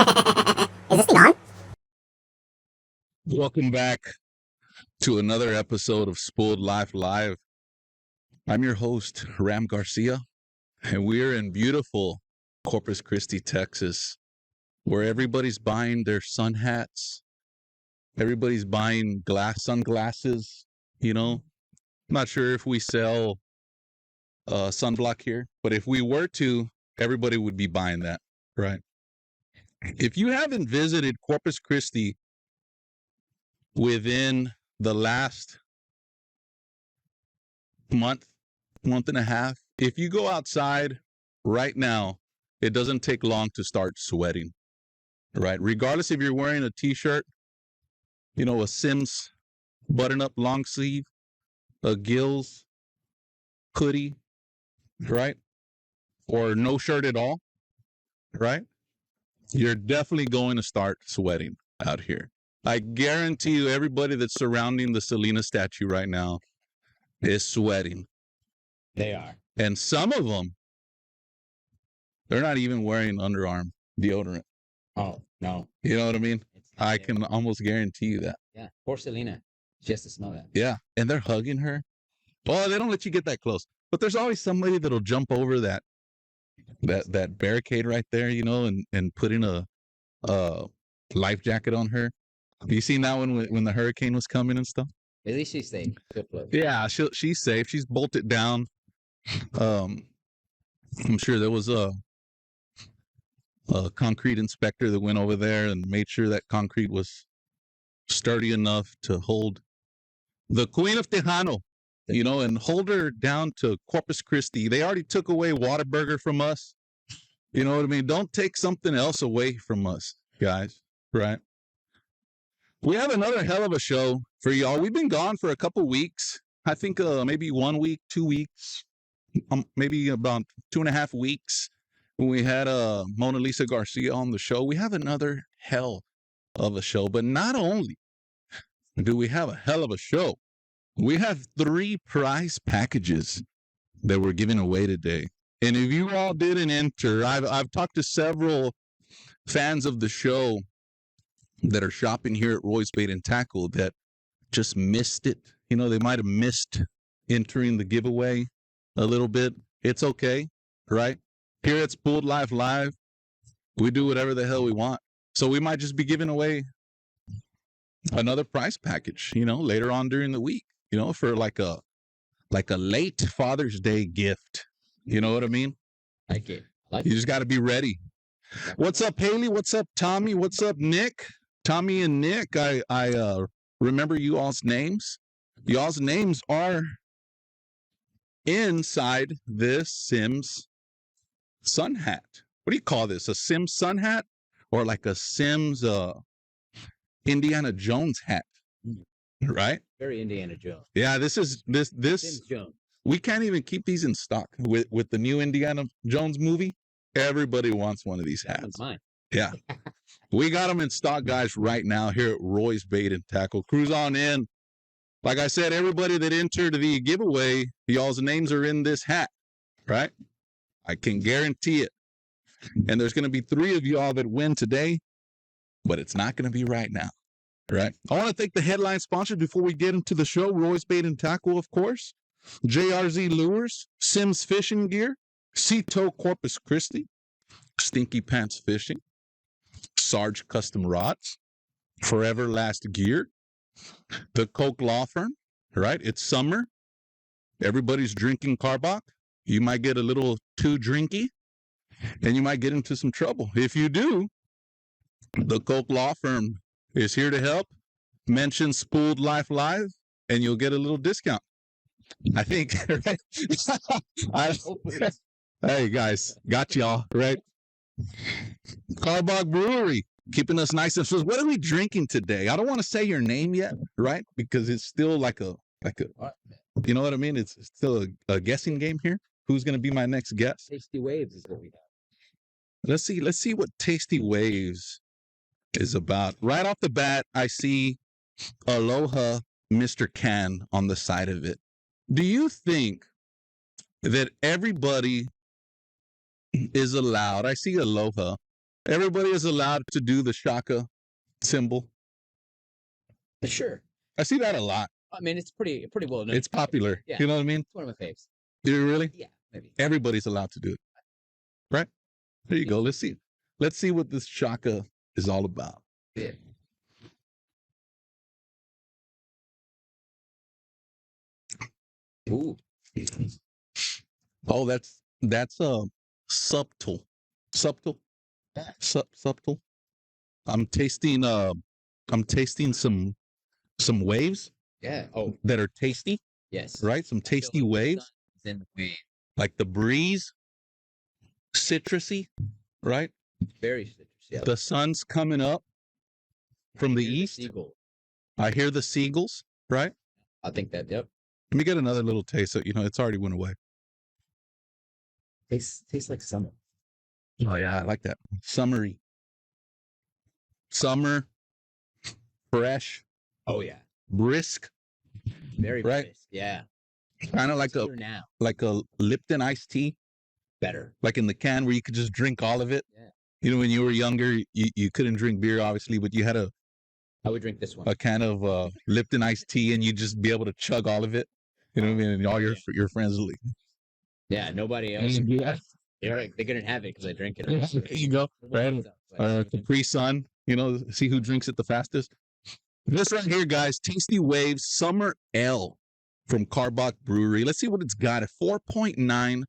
Is this thing on? Welcome back to another episode of Spooled Life Live. I'm your host, Ram Garcia, and we're in beautiful Corpus Christi, Texas, where everybody's buying their sun hats. Everybody's buying sunglasses, you know. I'm not sure if we sell sunblock here, but if we were to, everybody would be buying that, right? If you haven't visited Corpus Christi within the last month and a half, if you go outside right now, it doesn't take long to start sweating, right? Regardless if you're wearing a t-shirt, you know, a Sims button-up long sleeve, a Gills hoodie, right? Or no shirt at all, right? You're definitely going to start sweating out here. I guarantee you everybody that's surrounding the Selena statue right now is sweating. They are. And some of them, they're not even wearing underarm deodorant. Oh, no. You know what I mean? I there. can almost guarantee you that. Yeah. Poor Selena. She has to smell that. Yeah. And they're hugging her. Well, they don't let you get that close. But there's always somebody that'll jump over that barricade right there, you know, and put in a life jacket on her. You seen that one when the hurricane was coming and stuff? At least she's safe. Yeah, she's safe. She's bolted down. I'm sure there was a concrete inspector that went over there and made sure that concrete was sturdy enough to hold the Queen of Tejano, you know, and hold her down to Corpus Christi. They already took away Whataburger from us. You know what I mean? Don't take something else away from us, guys, right? We have another hell of a show for y'all. We've been gone for a couple weeks. I think maybe 1 week, 2 weeks, maybe about 2.5 weeks when we had Mona Lisa Garcia on the show. We have another hell of a show. But not only do we have a hell of a show, we have 3 prize packages that we're giving away today. And if you all didn't enter, I've talked to several fans of the show that are shopping here at Roy's Bait and Tackle that just missed it. You know, they might have missed entering the giveaway a little bit. It's okay, right? Here at Spooled Life Live, we do whatever the hell we want. So we might just be giving away another prize package, you know, later on during the week, you know, for like a late Father's Day gift. You know what I mean? Like it. You just got to be ready. What's up, Haley? What's up, Tommy? What's up, Nick? Tommy and Nick, I remember you all's names. Y'all's names are inside this Sims sun hat. What do you call this? A Sims sun hat? Or like a Sims Indiana Jones hat? Right? Very Indiana Jones. Yeah, this Sims Jones. We can't even keep these in stock with the new Indiana Jones movie. Everybody wants one of these hats. That's mine. Yeah. We got them in stock, guys, right now here at Roy's Bait and Tackle. Cruise on in. Like I said, everybody that entered the giveaway, y'all's names are in this hat, right? I can guarantee it. And there's going to be 3 of y'all that win today, but it's not going to be right now, right? I want to thank the headline sponsor before we get into the show, Roy's Bait and Tackle, of course, JRZ Lures, Sims Fishing Gear, Cito Corpus Christi, Stinky Pants Fishing, Sarge Custom Rods, Forever Last Gear, the Coke Law Firm, right? It's summer. Everybody's drinking Karbach. You might get a little too drinky, and you might get into some trouble. If you do, the Coke Law Firm is here to help. Mention Spooled Life Live, and you'll get a little discount. I think, right? Hey, guys, got y'all, right? Karbach Brewery, keeping us nice and fresh. What are we drinking today? I don't want to say your name yet, right? Because it's still like a, you know what I mean? It's still a guessing game here. Who's going to be my next guest? Tasty Waves is what we have. Let's see what Tasty Waves is about. Right off the bat, I see Aloha Mr. Can on the side of it. Do you think that everybody is allowed? I see Aloha Everybody is allowed to do the shaka symbol. Sure. I see that a lot. I mean, it's pretty well known. It's popular. Yeah. You know what I mean? It's one of my faves. You really? Yeah, maybe. Everybody's allowed to do it. Right? There you go. Let's see. Let's see what this shaka is all about. Yeah. Ooh. Oh, that's subtle. Subtle. Subtle. I'm tasting some waves Yeah. Oh, that are tasty, yes. right? Some I feel tasty like the waves, sun is in the wave. like the breeze, citrusy, right? Very citrus. Yeah. The sun's coming up from the Here's east. seagull. I hear the seagulls, right? I think that. Yep. Let me get another little taste. So, it's already went away. Tastes like summer. Oh yeah, I like that. Summery. Summer, fresh, Oh yeah. brisk, Very Right. brisk. Yeah. kind of like It's here now. a Lipton iced tea, Better. like in the can where you could just drink all of it. Yeah. When you were younger, you couldn't drink beer, obviously, but you had I would drink this one. a can of Lipton iced tea, and you'd just be able to chug all of it. You know what I mean? And all your friends would Yeah. Nobody else. yeah. They couldn't have it because I drink it. There you go. Right. Capri Sun, see who drinks it the fastest. This right here, guys, Tasty Waves Summer Ale from Karbach Brewery. Let's see what it's got at 4.9%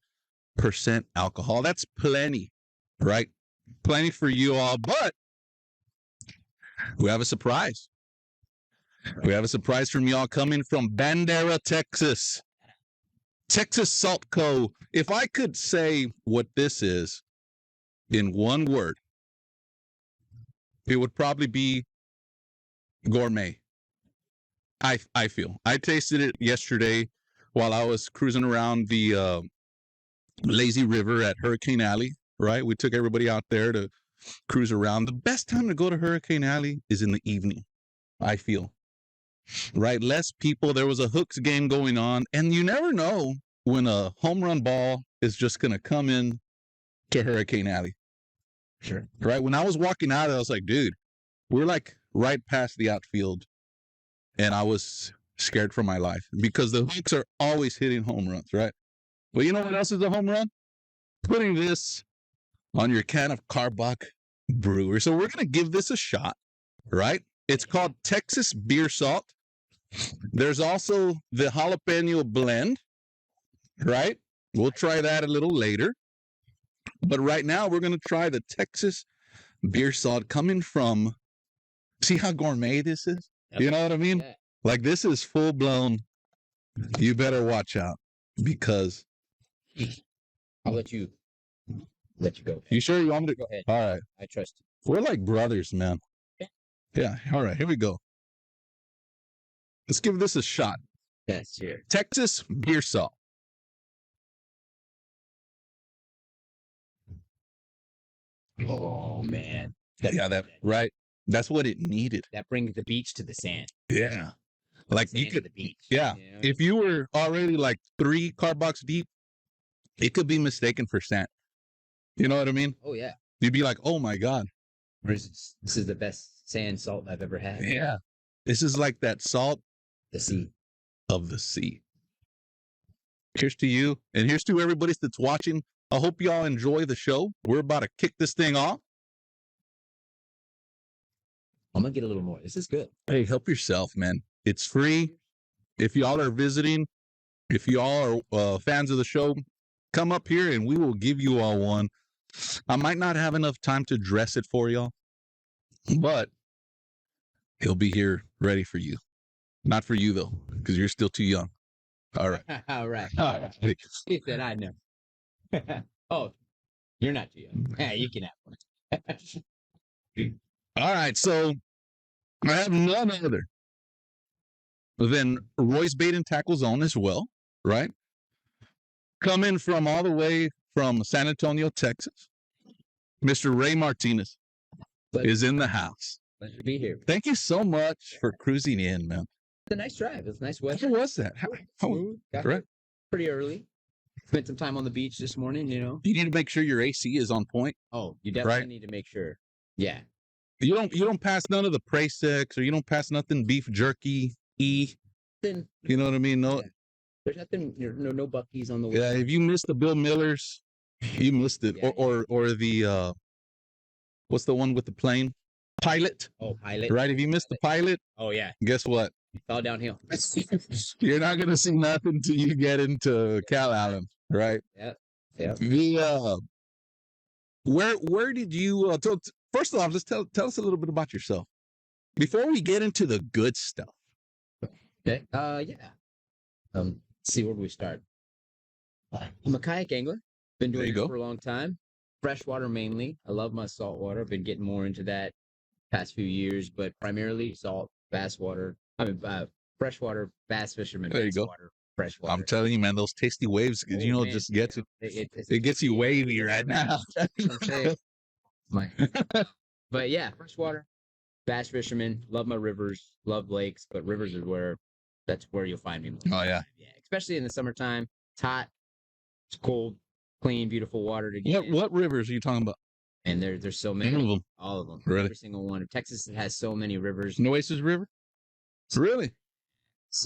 alcohol. That's plenty, right? Plenty for you all, but we have a surprise. We have a surprise from y'all coming from Bandera, Texas. Texas Salt Co. If I could say what this is in one word, it would probably be gourmet. I feel. I tasted it yesterday while I was cruising around the lazy river at Hurricane Alley, right? We took everybody out there to cruise around. The best time to go to Hurricane Alley is in the evening, I feel. Right? Less people. There was a hooks game going on, and you never know when a home run ball is just going to come in to Hurricane Alley. Sure. Right? When I was walking out, I was like, dude, we're like right past the outfield, and I was scared for my life because the hooks are always hitting home runs, right? Well, you know what else is a home run? Putting this on your can of Karbach Brewery. So we're going to give this a shot, right? It's called Texas Beer Salt. There's also the jalapeno blend, right? We'll try that a little later. But right now, we're going to try the Texas Beer Salt coming from, see how gourmet this is? You know what I mean? Yeah. Like, this is full blown. You better watch out because. I'll let you go. You sure you want me to? Go ahead. All right. I trust you. We're like brothers, man. Yeah. All right. Here we go. Let's give this a shot. Yes, sure. Texas Beer Salt. Oh man. Right. That's what it needed. That brings the beach to the sand. Yeah. Like Sand you to could, the beach. yeah. You know? If you were already like 3 Karbachs deep, it could be mistaken for sand. You know what I mean? Oh yeah. You'd be like, oh my God. This is the best sand salt I've ever had. Yeah. This is like that salt The sea. of the sea. Here's to you. And here's to everybody that's watching. I hope y'all enjoy the show. We're about to kick this thing off. I'm gonna get a little more. This is good. Hey, help yourself, man. It's free. If y'all are visiting, if y'all are fans of the show, come up here and we will give you all one. I might not have enough time to dress it for y'all, but he'll be here ready for you. Not for you, though, because you're still too young. All right. All right. All right. He said, I know. Oh, you're not too young. Yeah, you can have one. All right. So I have none other than Roy's Bait and Tackle Zone as well, right? Coming from all the way from San Antonio, Texas, Mr. Ray Martinez is in the house. Pleasure to be here. Thank you so much for cruising in, man. It's a nice drive. It's nice weather. How was that? How Smooth. Got right? here pretty early. Spent some time on the beach this morning, you know. You need to make sure your AC is on point. Oh, you definitely Right. need to make sure. Yeah. You don't pass none of the Prasix, or you don't pass nothing beef jerky. Then You know what I mean? No. Yeah. There's nothing, no Buckies on the way. Yeah. If you missed the Bill Millers, you missed it. Yeah, Or the what's the one with the plane? Pilot. Oh, Pilot. Right. If you missed the Pilot, Oh yeah. guess what? Fell downhill. You're not gonna see nothing till you get into Cal Allen, right? Yeah. Yeah. The where did you first off, let's tell us a little bit about yourself before we get into the good stuff. Okay. Yeah. Let's see, where do we start? I'm a kayak angler. Been There doing you this go. for a long time. Freshwater mainly. I love my saltwater. I've been getting more into that past few years, but primarily salt, bass water. Freshwater bass fisherman. There you bass go. Water, freshwater. I'm telling you, man, those tasty waves, Oh, you know, man, just gets you it. know, It gets you wavy right now. That's what I'm saying. But yeah, freshwater bass fisherman. Love my rivers. Love lakes, but rivers is that's where you'll find me most. Oh yeah. Yeah, especially in the summertime. It's hot. It's cold, clean, beautiful water to get in. What rivers are you talking about? And there's so All many. of them. All of them. Really? Every single one. Texas has so many rivers. Nueces River? Really?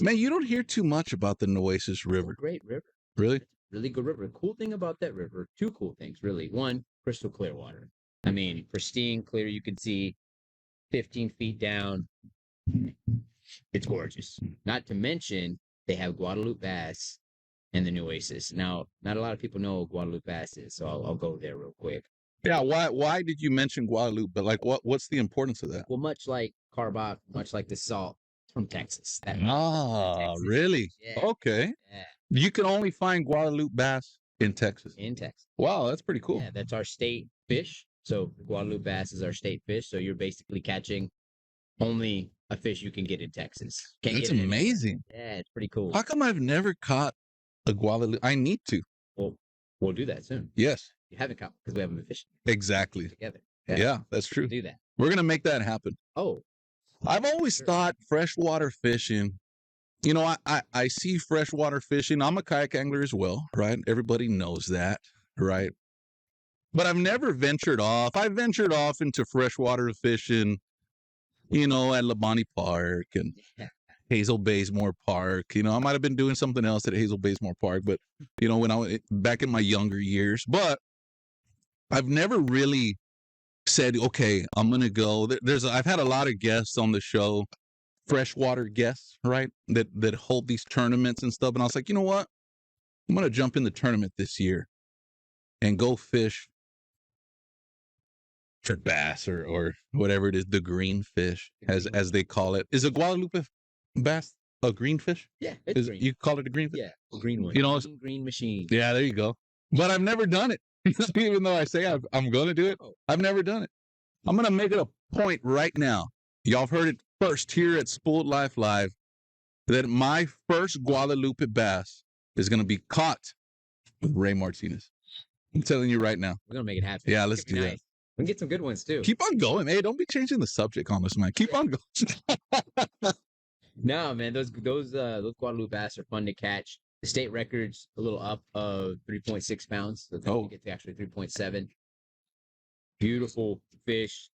Man, you don't hear too much about the Nueces River. Great river. Really? Really good river. Cool thing about that river, two cool things, really. One, crystal clear water. I mean, pristine, clear. You can see 15 feet down. It's gorgeous. Not to mention, they have Guadalupe bass in the Nueces. Now, not a lot of people know what Guadalupe bass is, so I'll go there real quick. Yeah. Why did you mention Guadalupe? But like, what's the importance of that? Well, much like Karbach, much like the salt, it's from Texas. Texas. Really? Yeah. Okay. Yeah. You can only find Guadalupe bass in Texas. In Texas. Wow, that's pretty cool. Yeah, that's our state fish. So Guadalupe bass is our state fish. So you're basically catching only a fish you can get in Texas. Can't That's get it anywhere. amazing. Yeah, it's pretty cool. How come I've never caught a Guadalupe? I need to. Well, we'll do that soon. Yes, You haven't caught because we haven't been fishing exactly. together. Yeah, that's true. We'll do that. We're gonna make that happen. Oh, I've always Sure. thought freshwater fishing. You know, I see freshwater fishing. I'm a kayak angler as well, right? Everybody knows that, right? But I've never ventured off. I ventured off into freshwater fishing, you know, at Labonte Park and Hazel Baysmore Park. You know, I might have been doing something else at Hazel Baysmore Park, but you know, when I was back in my younger years. But I've never really said, okay, I'm gonna go. I've had a lot of guests on the show, freshwater guests, right? That hold these tournaments and stuff. And I was like, you know what? I'm gonna jump in the tournament this year and go fish for bass or whatever it is, the green fish, as they call it. Is a Guadalupe bass a green fish? yeah, it's green. You call it a green fish? Yeah, green one. You know, green machine. Yeah, there you go. But I've never done it. Even though I say I'm going to do it, I've never done it. I'm going to make it a point right now. Y'all have heard it first here at Spooled Life Live that my first Guadalupe bass is going to be caught with Raymond Martinez. I'm telling you right now. We're gonna make it happen. Yeah, It's let's gonna be do that. nice. We can get some good ones too. Keep on going. Hey, don't be changing the subject on this, man. Keep on going. No, man, those Guadalupe bass are fun to catch. The state record's a little up of 3.6 pounds. So Oh. you get to actually 3.7. Beautiful fish.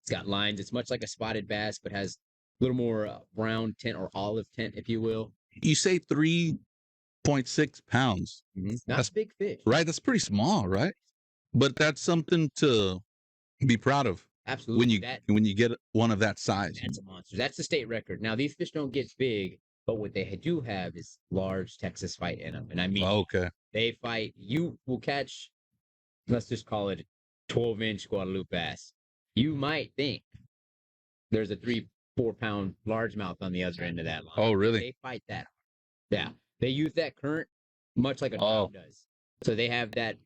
It's got lines. It's much like a spotted bass, but has a little more brown tint or olive tint, if you will. You say 3.6 pounds, Not That's- a big fish. right? That's pretty small, right? But that's something to be proud of Absolutely. when you get one of that size. That's a monster. That's the state record. Now, these fish don't get big, but what they do have is large Texas fight in them. And I mean, Okay. they fight. You will catch, let's just call it 12-inch Guadalupe bass. You might think there's a 3-4 pound largemouth on the other end of that line. Oh, really? They fight that hard. Yeah. They use that current much like a Oh. trout does. So they have that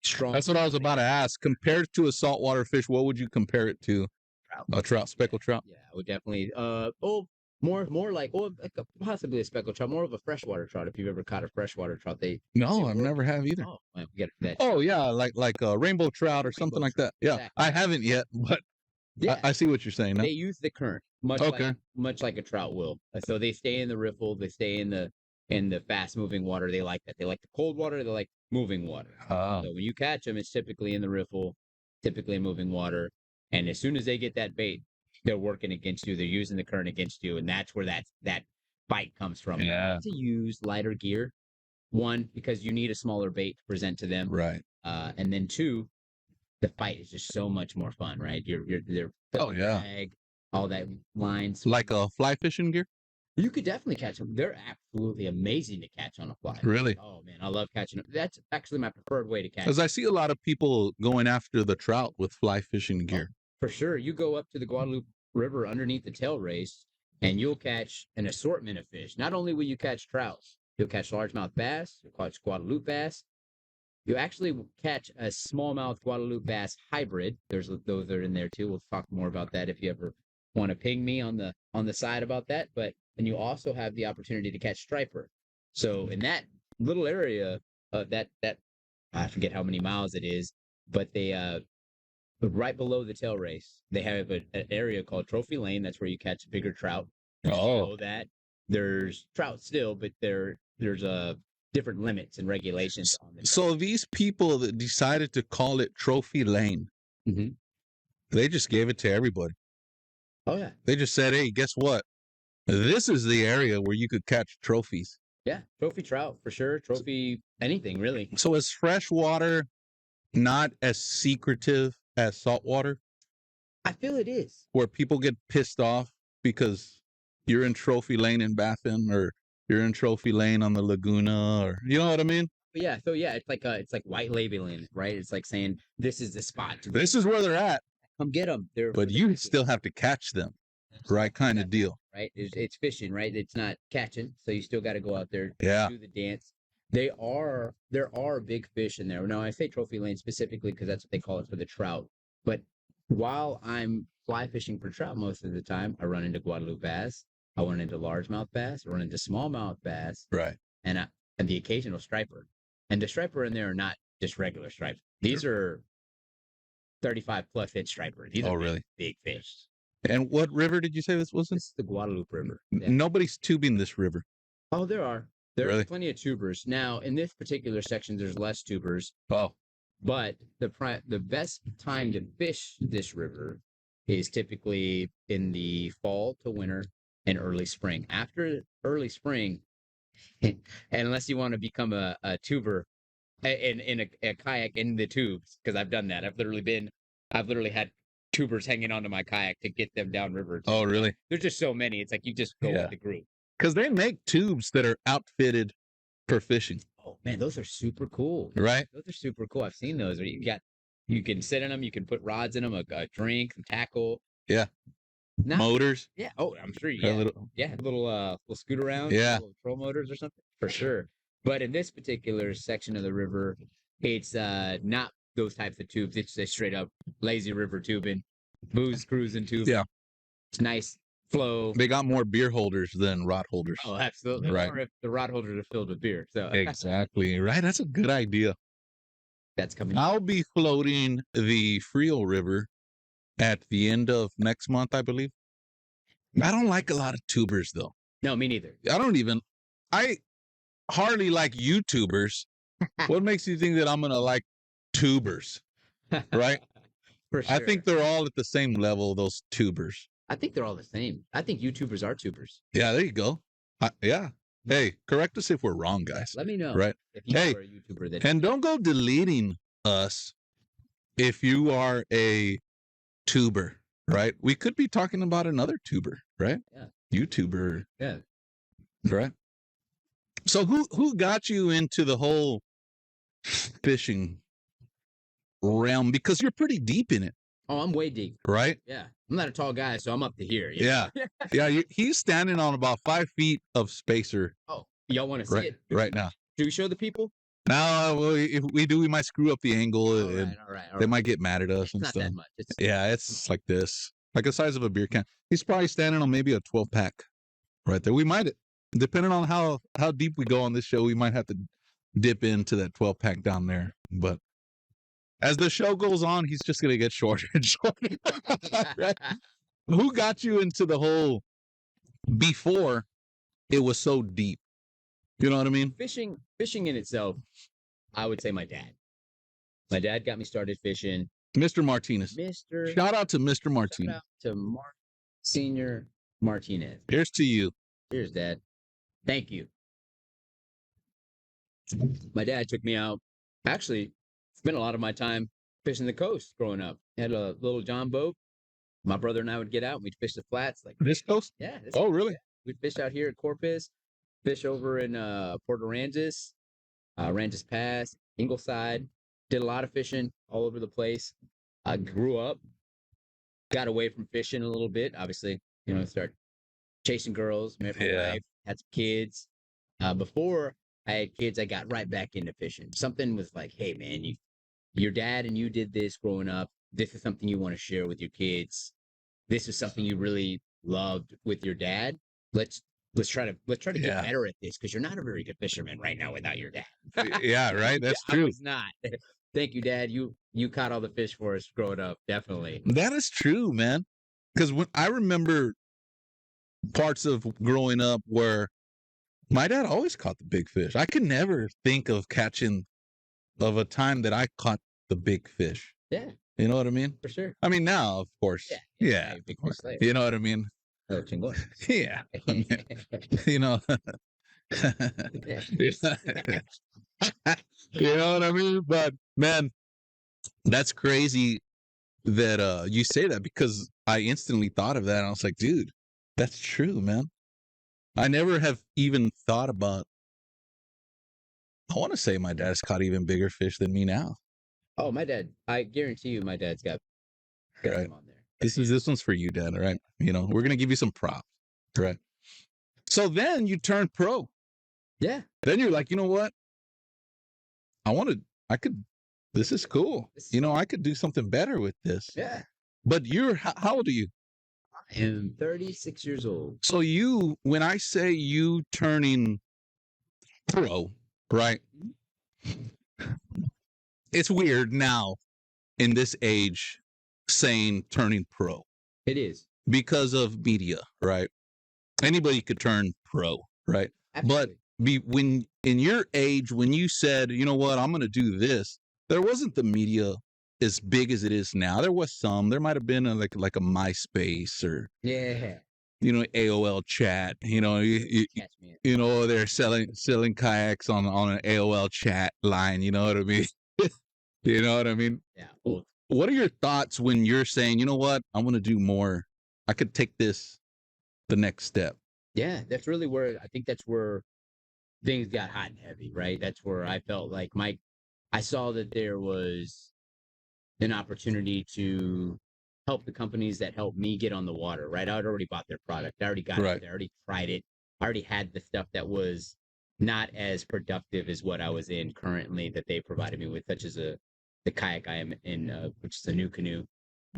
strong. That's what I was about to ask. Compared to a saltwater fish, what would you compare it to? A trout, speckled trout? Yeah, I would definitely. More like possibly a speckled trout, more of a freshwater trout. If you've ever caught a freshwater trout, No, They I've work. never have either. oh, man, we got that. Oh yeah, like a rainbow trout or something Rainbow like that. Yeah, exactly. I haven't yet, but Yeah, I see what you're saying now. they use the current much Okay. like a trout will. So they stay in the riffle, they stay in the in the fast-moving water, they like that. They like the cold water. They like moving water. Oh. So when you catch them, it's typically in the riffle, typically in moving water. And as soon as they get that bait, they're working against you. They're using the current against you, and that's where that bite comes from. Yeah. To use lighter gear, one, because you need a smaller bait to present to them, Right. and then two, the fight is just so much more fun, right? They're Oh, yeah. tag, all that lines. Like a fly fishing gear? You could definitely catch them. They're absolutely amazing to catch on a fly. Really? Oh man, I love catching them. That's actually my preferred way to catch. Because I see a lot of people going after the trout with fly fishing gear. For sure. You go up to the Guadalupe River underneath the tail race, and you'll catch an assortment of fish. Not only will you catch trout, you'll catch largemouth bass, you'll catch Guadalupe bass. You actually will catch a smallmouth Guadalupe bass hybrid. There's those that are in there too. We'll talk more about that if you ever want to ping me on the side about that. But and you also have the opportunity to catch striper. So in that little area of that I forget how many miles it is, but they right below the tail race, they have an area called Trophy Lane. That's where you catch bigger trout. Oh. That there's trout still, but there's different limits and regulations on it. So these people that decided to call it Trophy Lane, Mhm. they just gave it to everybody. Oh yeah, They just said, hey, guess what? This is the area where you could catch trophies. yeah, trophy trout for sure. Trophy anything really. So is freshwater not as secretive as saltwater, I feel it is. where people get pissed off because you're in Trophy Lane in Baffin, or you're in Trophy Lane on the Laguna, or you know what I mean? But yeah, so yeah, it's like white labeling, right? It's like saying this is the spot. This is where they're at, Come get them. but you still have to catch them, right? Kind of deal. Right? It's fishing, right? It's not catching, so you still got to go out there, Yeah. do the dance. There are big fish in there. Now I say Trophy Lane specifically because that's what they call it for the trout. But while I'm fly fishing for trout most of the time, I run into Guadalupe bass, I run into largemouth bass, I run into smallmouth bass, Right. and the occasional striper. And the striper in there are not just regular striper. These are 35 plus inch striper. These are really? big fish. And what river did you say this was in? This is the Guadalupe River. Nobody's tubing this river. Oh, there are. There Really? are plenty of tubers. Now, in this particular section, there's less tubers, Oh. but the best time to fish this river is typically in the fall to winter and early spring. After early spring, and unless you want to become a tuber in a kayak in the tubes, because I've done that. I've literally had tubers hanging onto my kayak to get them downriver. Oh, really? There's just so many. It's like you just go Yeah. with the group. Because they make tubes that are outfitted for fishing, Oh man, those are super cool. right? Those are super cool. I've seen those. Where you can sit in them. You can put rods in them, a drink, some tackle. Yeah. Not, Motors. yeah. Oh, I'm sure. A Yeah. little- Little scoot around. Yeah. Little troll motors or something for sure. But in this particular section of the river, it's not those types of tubes. It's a straight up lazy river tubing, booze cruising tubing. Yeah. It's nice flow. They got more beer holders than rod holders. Oh, absolutely. Right. Or if the rod holders are filled with beer. So Exactly. Right. That's a good idea. that's coming. I'll be floating the Frio River at the end of next month, I believe. I don't like a lot of tubers, though. No, me neither. I hardly like YouTubers. What makes you think that I'm going to like tubers? Right? For sure. I think they're all at the same level, those tubers. I think they're all the same. I think YouTubers are tubers. Yeah, there you go. Yeah. Hey, correct us if we're wrong, guys. Let me know. Right. If you Hey, are a YouTuber that And don't go deleting us if you are a tuber, right? We could be talking about another tuber, right? Yeah. YouTuber, yeah. right? So who got you into the whole fishing realm? Because you're pretty deep in it, Oh, I'm way deep. right? Yeah. I'm not a tall guy, so I'm up to here. Yeah. Yeah, he's standing on about 5 feet of spacer Oh, y'all want to see right, it? right now. Do we show the people? Now, if we do, we might screw up the angle. All and right, all right. they might get mad at us It's and not stuff. that much. It's Yeah, it's like this, like the size of a beer can. He's probably standing on maybe a 12-pack right there. We might, depending on how deep we go on this show, we might have to dip into that 12-pack down there. But as the show goes on, he's just going to get shorter and shorter. Right? Who got you into the whole before it was so deep? You know what I mean? Fishing in itself, I would say my dad. My dad got me started fishing. Mr. Martinez. Mr. Shout out to Mr. Shout Martinez. out to Senior Martinez. Here's to you. Here's Dad. Thank you. My dad took me out. Actually, spent a lot of my time fishing the coast growing up. Had a little John boat. My brother and I would get out and we'd fish the flats. Like This coast? yeah. Oh, really? Yeah. We'd fish out here at Corpus, fish over in Port Aransas, Aransas Pass, Ingleside. Did a lot of fishing all over the place. I grew up, got away from fishing a little bit. Obviously, started chasing girls, met my wife, had some kids. Before I had kids, I got right back into fishing. Something was like, hey, man, your dad and you did this growing up. This is something you want to share with your kids. This is something you really loved with your dad. Let's try to get better at this because you're not a very good fisherman right now without your dad. Yeah, right. That's true. I was not. Thank you, Dad. You caught all the fish for us growing up. Definitely. That is true, man. Because when I remember parts of growing up where my dad always caught the big fish. I could never think of a time that I caught the big fish. Yeah. You know what I mean? For sure. I mean, now, of course. Yeah. Big fish later. You know what I mean? Oh, chingón. Yeah. You know. You know what I mean? But man, that's crazy that you say that because I instantly thought of that. And I was like, dude, that's true, man. I never have even thought about. I want to say my dad's caught even bigger fish than me now. Oh, my dad! I guarantee you, my dad's got right. him on there. This one's for you, Dad. All right, we're gonna give you some props, right? So then you turn pro. Yeah. Then you're like, you know what? This is cool. I could do something better with this. Yeah. But how old are you? I am 36 years old. So when I say you turning pro, right? It's weird now in this age saying turning pro. It is. Because of media, right? Anybody could turn pro, right? Absolutely. But when in your age, when you said, you know what, I'm going to do this, there wasn't the media as big as it is now. There was some. There might have been like a MySpace or AOL chat. They're selling kayaks on an AOL chat line. You know what I mean? You know what I mean? Yeah. Cool. What are your thoughts when you're saying, you know what, I want to do more? I could take this the next step. Yeah, that's really where I think that's where things got hot and heavy, right? That's where I felt like I saw that there was an opportunity to help the companies that helped me get on the water, right? I'd already bought their product. I already got it. I already tried it. I already had the stuff that was not as productive as what I was in currently that they provided me with, such as the kayak I am in, which is a new canoe.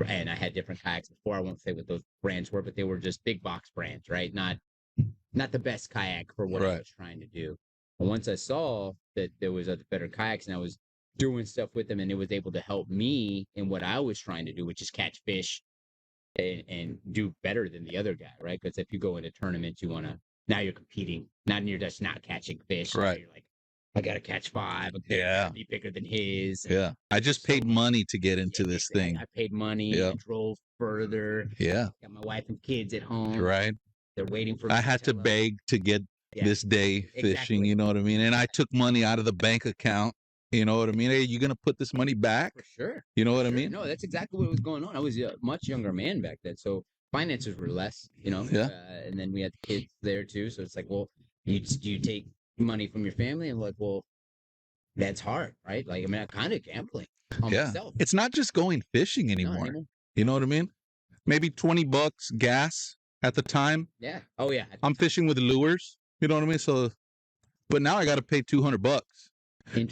And I had different kayaks before. I won't say what those brands were, but they were just big box brands, right? Not the best kayak for what I was trying to do. And once I saw that there was other better kayaks and I was doing stuff with them and it was able to help me in what I was trying to do, which is catch fish and do better than the other guy, right? Because if you go into tournaments, now you're competing, not you're just not catching fish. Right. You're like, I got to catch 5. I gotta be bigger than his. Yeah. I just paid money to get into this thing. I paid money. I drove further. Yeah. Got my wife and kids at home. Right. They're waiting for me. I had to beg to get this day fishing. Exactly. You know what I mean? And I took money out of the bank account. You know what I mean? Hey, you going to put this money back? For sure. You know what I mean? No, that's exactly what was going on. I was a much younger man back then. So finances were less, Yeah. And then we had the kids there too. So it's like, well, do you take money from your family? And like, well, that's hard, right? Like, I mean, I'm kind of gambling on myself. It's not just going fishing anymore. You know what I mean? Maybe $20 gas at the time. Yeah. Oh yeah. I'm fishing with lures. You know what I mean? So, but now I got to pay $200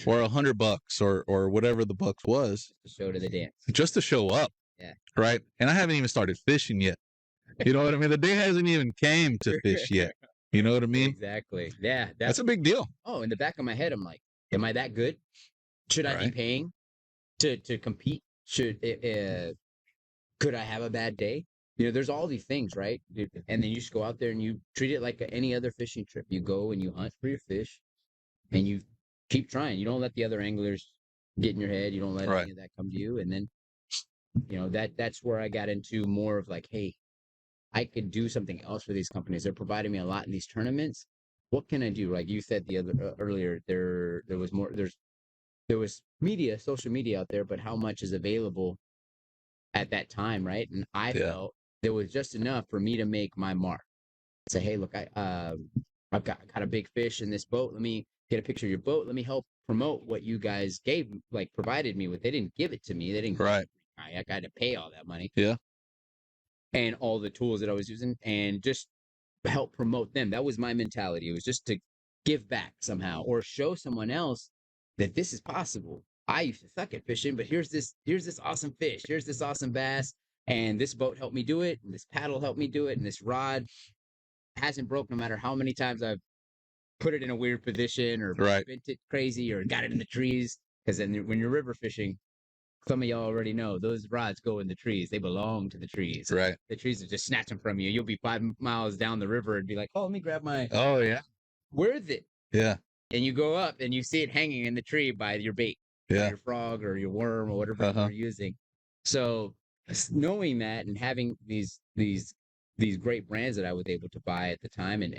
or $100 or whatever the bucks was. Just to show to the dance. Just to show up. Yeah. Right. And I haven't even started fishing yet. You know what I mean? The day hasn't even came to fish yet. You know what I mean? Exactly. Yeah. That's a big deal. Oh, in the back of my head, I'm like, am I that good? Should I be paying to compete? Could I have a bad day? there's all these things, right? And then you just go out there and you treat it like any other fishing trip. You go and you hunt for your fish and you keep trying. You don't let the other anglers get in your head. You don't let any of that come to you. And then, that's where I got into more of like, hey, I could do something else for these companies. They're providing me a lot in these tournaments. What can I do? Like you said the other earlier, there was more. There was media, social media out there, but how much is available at that time, right? And I felt there was just enough for me to make my mark. Say, hey, look, I've got a big fish in this boat. Let me get a picture of your boat. Let me help promote what you guys provided me with. They didn't give it to me. They didn't. Right. I had to pay all that money. Yeah. And all the tools that I was using, and just help promote them. That was my mentality. It was just to give back somehow, or show someone else that this is possible. I used to suck at fishing, but here's this awesome fish. Here's this awesome bass. And this boat helped me do it. And this paddle helped me do it. And this rod hasn't broke no matter how many times I've put it in a weird position or bent it crazy or got it in the trees. Because then when you're river fishing, some of y'all already know those rods go in the trees. They belong to the trees. Right. The trees will just snatch them from you. You'll be 5 miles down the river and be like, oh, let me grab my. Oh, yeah. Where's it? Yeah. And you go up and you see it hanging in the tree by your bait, by your frog or your worm or whatever you're using. So knowing that and having these great brands that I was able to buy at the time, and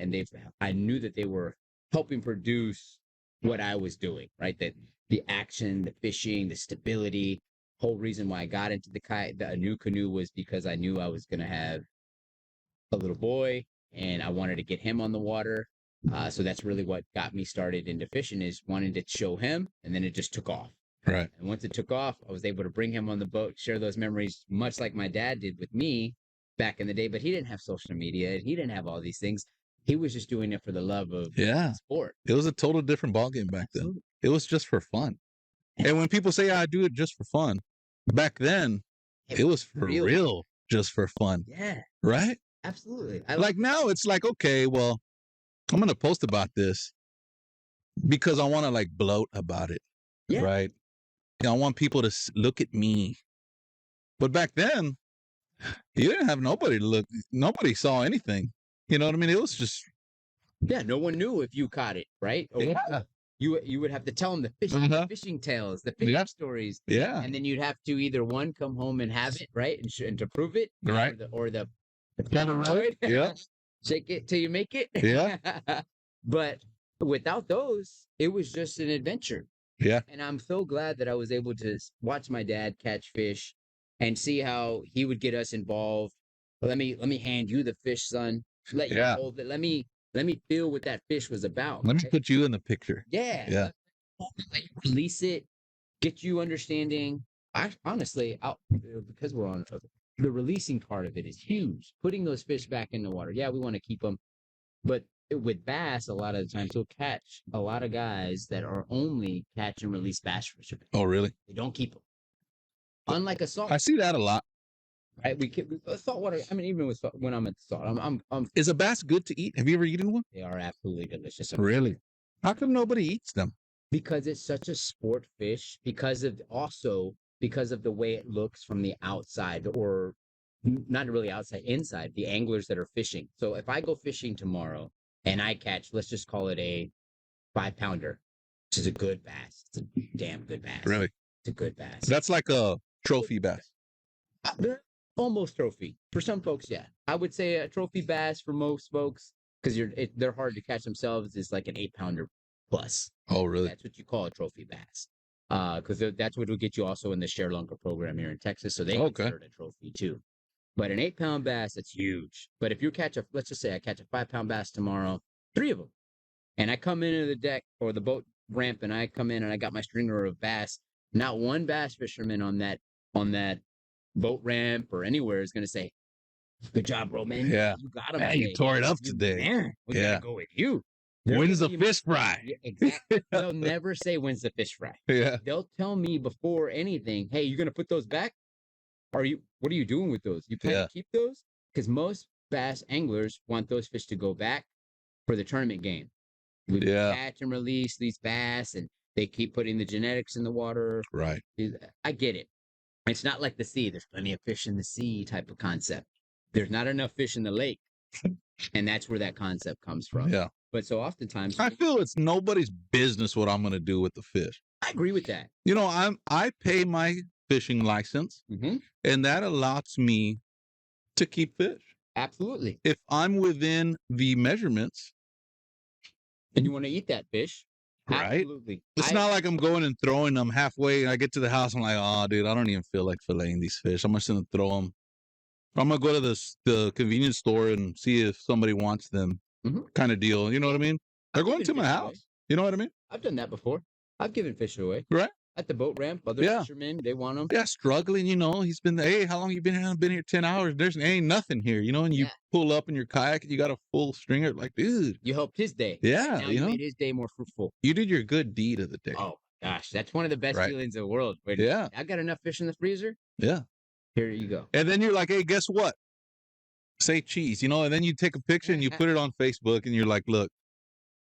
I knew that they were helping produce what I was doing, right? That the action, the fishing, the stability. Whole reason why I got into a new canoe was because I knew I was going to have a little boy and I wanted to get him on the water. So that's really what got me started into fishing, is wanting to show him, and then it just took off. Right. And once it took off, I was able to bring him on the boat, share those memories, much like my dad did with me back in the day. But he didn't have social media and he didn't have all these things. He was just doing it for the love of sport. It was a total different ballgame back then. It was just for fun. And when people say, I do it just for fun, back then, it was for real, just for fun. Yeah. Right? Absolutely. Like now, it's like, okay, well, I'm going to post about this because I want to like gloat about it. Yeah. Right? I want people to look at me. But back then, you didn't have nobody to look. Nobody saw anything. You know what I mean? It was just. Yeah, no one knew if you caught it, right? Or you would have to tell them the fishing tales, the fishing stories. Yeah. And then you'd have to either one, come home and have it, right? And to prove it. Right. Or the yeah. Shake it till you make it. Yeah. But without those, it was just an adventure. Yeah. And I'm so glad that I was able to watch my dad catch fish and see how he would get us involved. Let me hand you the fish, son. Let you hold it. Let me feel what that fish was about. Let me put you in the picture. Yeah. Yeah. Release it. Get you understanding. Honestly, because we're on the releasing part of it is huge. Putting those fish back in the water. Yeah, we want to keep them, but with bass, a lot of the times you'll catch a lot of guys that are only catch and release bass fishermen. Oh, really? They don't keep them. Unlike a salt. I see that a lot. Right? Saltwater. I mean, even with when I'm at the salt, I'm. Is a bass good to eat? Have you ever eaten one? They are absolutely delicious. Really? How come nobody eats them? Because it's such a sport fish. Because of the way it looks from the outside, or not really outside, inside, the anglers that are fishing. So if I go fishing tomorrow and I catch, let's just call it a 5-pounder, which is a good bass. It's a damn good bass. Really? It's a good bass. That's like a trophy bass. They're almost trophy. For some folks, yeah. I would say a trophy bass for most folks, because they're hard to catch themselves, is like an 8-pounder plus. Oh, really? That's what you call a trophy bass. Because that's what will get you also in the Share Longer program here in Texas. So they consider it a trophy too. But an 8-pound bass, that's huge. But if you let's just say I catch a 5-pound bass tomorrow, 3 of them, and I come into the deck or the boat ramp and I come in and I got my stringer of bass, not one bass fisherman on that boat ramp or anywhere is going to say, good job, bro, man. Yeah. You got him. Man, you tore it up today. Man, we gotta go with you. When's the fish fry? Yeah, exactly. They'll never say, when's the fish fry? Yeah. They'll tell me before anything, hey, you going to put those back? What are you doing with those? You plan to keep those? Because most bass anglers want those fish to go back for the tournament game. We catch and release these bass, and they keep putting the genetics in the water. Right. I get it. It's not like the sea. There's plenty of fish in the sea type of concept. there's not enough fish in the lake. And that's where that concept comes from. Yeah. But so oftentimes I feel it's nobody's business what I'm going to do with the fish. I agree with that. You know, I pay my fishing license, and that allows me to keep fish. Absolutely. If I'm within the measurements, and you want to eat that fish, right? Absolutely. It's not like I'm going and throwing them halfway. I get to the house, I'm like, oh, dude, I don't even feel like filleting these fish. I'm just going to throw them. I'm going to go to the convenience store and see if somebody wants them, kind of deal. You know what I mean? They're going to my house. Away. You know what I mean? I've done that before. I've given fish away. Right. At the boat ramp, other fishermen, they want them. Yeah, struggling, you know. He's been, hey, how long you been here? I've been here 10 hours. There's ain't nothing here, you know, and you pull up in your kayak and you got a full stringer. Like, dude. You helped his day. Yeah, now you made his day more fruitful. You did your good deed of the day. Oh, gosh. That's one of the best feelings in the world. When I got enough fish in the freezer. Yeah. Here you go. And then you're like, hey, guess what? Say cheese, you know, and then you take a picture and you put it on Facebook and you're like, look,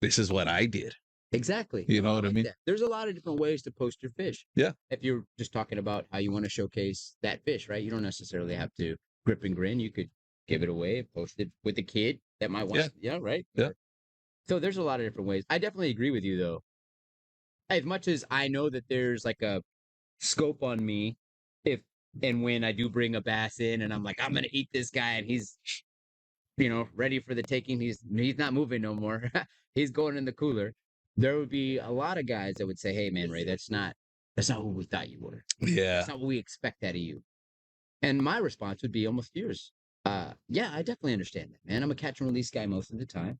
this is what I did. Exactly. You know what I mean? That. There's a lot of different ways to post your fish. Yeah. If you're just talking about how you want to showcase that fish, right? You don't necessarily have to grip and grin. You could give it away, post it with a kid that might want right? Yeah. So there's a lot of different ways. I definitely agree with you, though. As much as I know that there's like a scope on me, if and when I do bring a bass in and I'm like, I'm going to eat this guy and he's, ready for the taking. He's not moving no more. He's going in the cooler. There would be a lot of guys that would say, hey, man, Ray, that's not who we thought you were. Yeah. That's not what we expect out of you. And my response would be almost yours. Yeah, I definitely understand that, man. I'm a catch and release guy most of the time.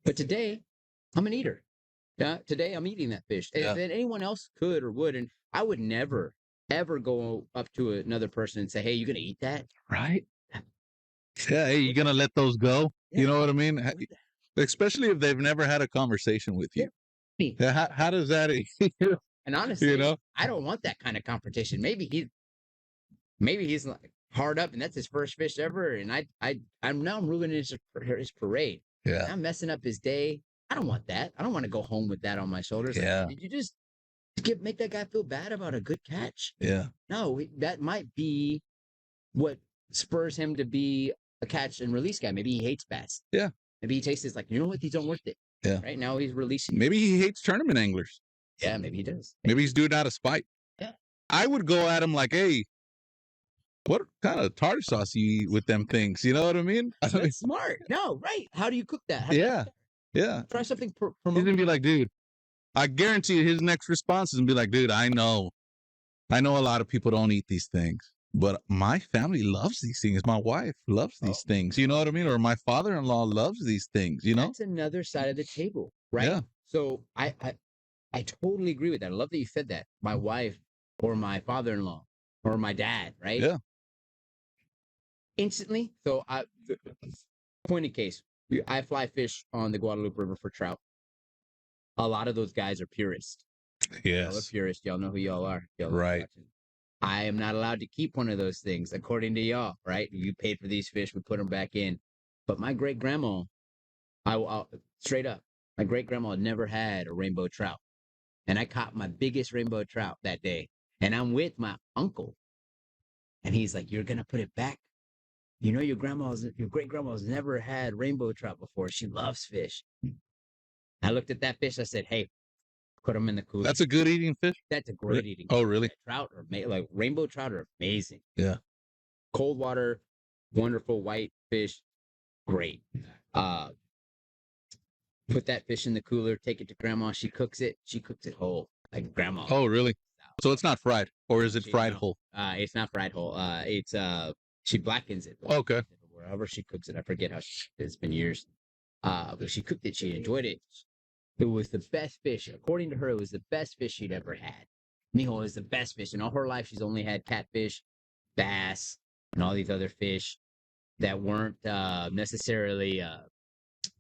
But today, I'm an eater. Today, I'm eating that fish. Yeah. If anyone else could or would, and I would never, ever go up to another person and say, hey, you going to eat that? Right. Yeah, hey, you going to let those go? Yeah. You know what I mean? Especially if they've never had a conversation with you. Yeah. How does that? And honestly, I don't want that kind of competition. Maybe he's like hard up, and that's his first fish ever. And I'm ruining his parade. Yeah, I'm messing up his day. I don't want that. I don't want to go home with that on my shoulders. Yeah. Like, did you just make that guy feel bad about a good catch? Yeah. No, that might be what spurs him to be a catch and release guy. Maybe he hates bass. Yeah. Maybe he tastes like, you know what? These don't worth it. Yeah. Right now he's releasing. Maybe he hates tournament anglers. Yeah, maybe he does. Maybe he's doing it out of spite. Yeah. I would go at him like, hey, what kind of tartar sauce you eat with them things? You know what I mean? That's smart. No, right. How do you cook that? Yeah. Try something. He's going to be like, dude, I guarantee you his next response is going to be like, dude, I know a lot of people don't eat these things, but my family loves these things. My wife loves these things. You know what I mean? Or my father-in-law loves these things, you know? That's another side of the table, right? Yeah. So I totally agree with that. I love that you said that. My wife or my father-in-law or my dad, right? Yeah. Instantly. So point in case, I fly fish on the Guadalupe River for trout. A lot of those guys are purists. Yes. Y'all are purists. Y'all know who y'all are. Right. I am not allowed to keep one of those things, according to y'all, right? You paid for these fish. We put them back in. But my great-grandma, I'll straight up, my great-grandma never had a rainbow trout. And I caught my biggest rainbow trout that day. And I'm with my uncle. And he's like, you're going to put it back? You know, your great-grandma's never had rainbow trout before. She loves fish. I looked at that fish. I said, hey, put them in the cooler. That's a good eating fish? That's a great eating fish. Oh, really? Trout are like rainbow trout are amazing. Yeah. Cold water, wonderful white fish. Great. Put that fish in the cooler, take it to grandma. She cooks it. She cooks it whole, like grandma. Oh, really? So it's not fried, or is it fried whole? It's not fried whole. It's she blackens it. Okay. Wherever she cooks it, I forget how. It's been years. But she cooked it. She enjoyed it. It was the best fish. According to her, it was the best fish she'd ever had. Mijo is the best fish. In all her life, she's only had catfish, bass, and all these other fish that weren't necessarily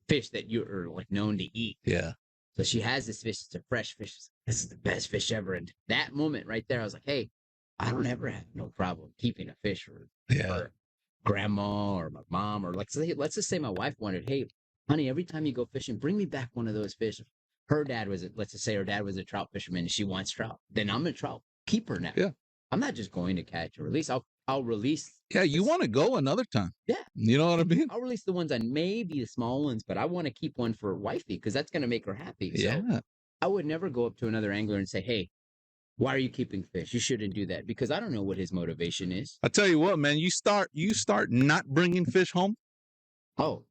fish that you're like known to eat. Yeah. So she has this fish. It's a fresh fish. This is the best fish ever. And that moment right there, I was like, hey, I don't ever have no problem keeping a fish for grandma or my mom or let's just say my wife wanted, hey, honey, every time you go fishing, bring me back one of those fish. Let's just say her dad was a trout fisherman and she wants trout. Then I'm a trout keeper now. Yeah. I'm not just going to catch or release. I'll I'll release. Yeah, you want to go another time. Yeah. You know what I mean? I'll release the ones on maybe the small ones, but I want to keep one for wifey because that's going to make her happy. So Yeah. I would never go up to another angler and say, "Hey, why are you keeping fish? You shouldn't do that," because I don't know what his motivation is. I tell you what, man, you start not bringing fish home, Oh,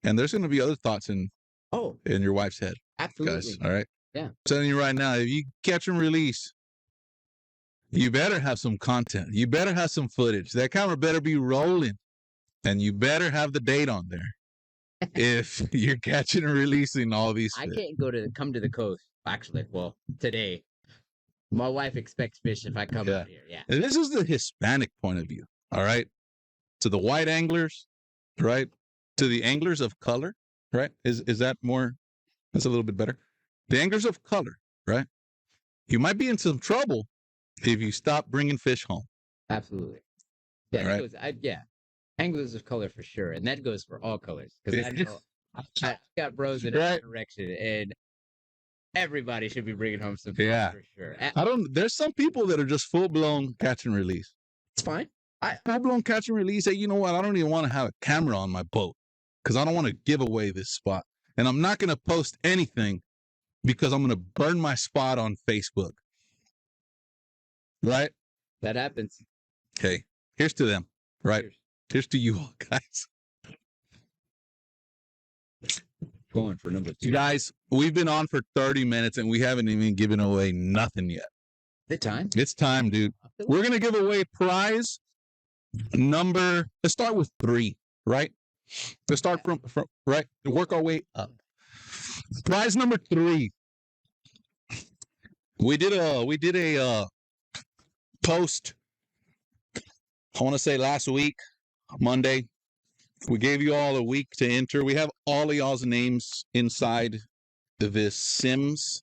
and there's going to be other thoughts in oh, your wife's head, absolutely. guys. All right. Yeah. I'm telling you right now, if you catch and release, you better have some content. You better have some footage. That camera better be rolling, and you better have the date on there. If you're catching and releasing all these I fish. can't come to the coast. Actually, well, today, my wife expects fish if I come out here. Yeah. And this is the Hispanic point of view. All right. To the white anglers, right? To the anglers of color, right? Is that more? That's a little bit better. The anglers of color, right? You might be in some trouble if you stop bringing fish home. Absolutely. Yeah. All right. Yeah. Anglers of color for sure, and that goes for all colors because I know I got bros in every direction, and everybody should be bringing home some fish for sure. There's some people that are just full blown catch and release. It's fine. Full blown catch and release. Hey, you know what? I don't even want to have a camera on my boat because I don't want to give away this spot, and I'm not going to post anything because I'm going to burn my spot on Facebook. Right? That happens. Okay. Here's to them. Right. Here's to you all, guys. Going for number 2. Guys, we've been on for 30 minutes and we haven't even given away nothing yet. The time? It's time, dude. We're going to give away prize number. Let's start with 3, right? Let's start from right. Work our way up. Prize number 3. We did a post. I want to say last week, Monday. We gave you all a week to enter. We have all of y'all's names inside this Sims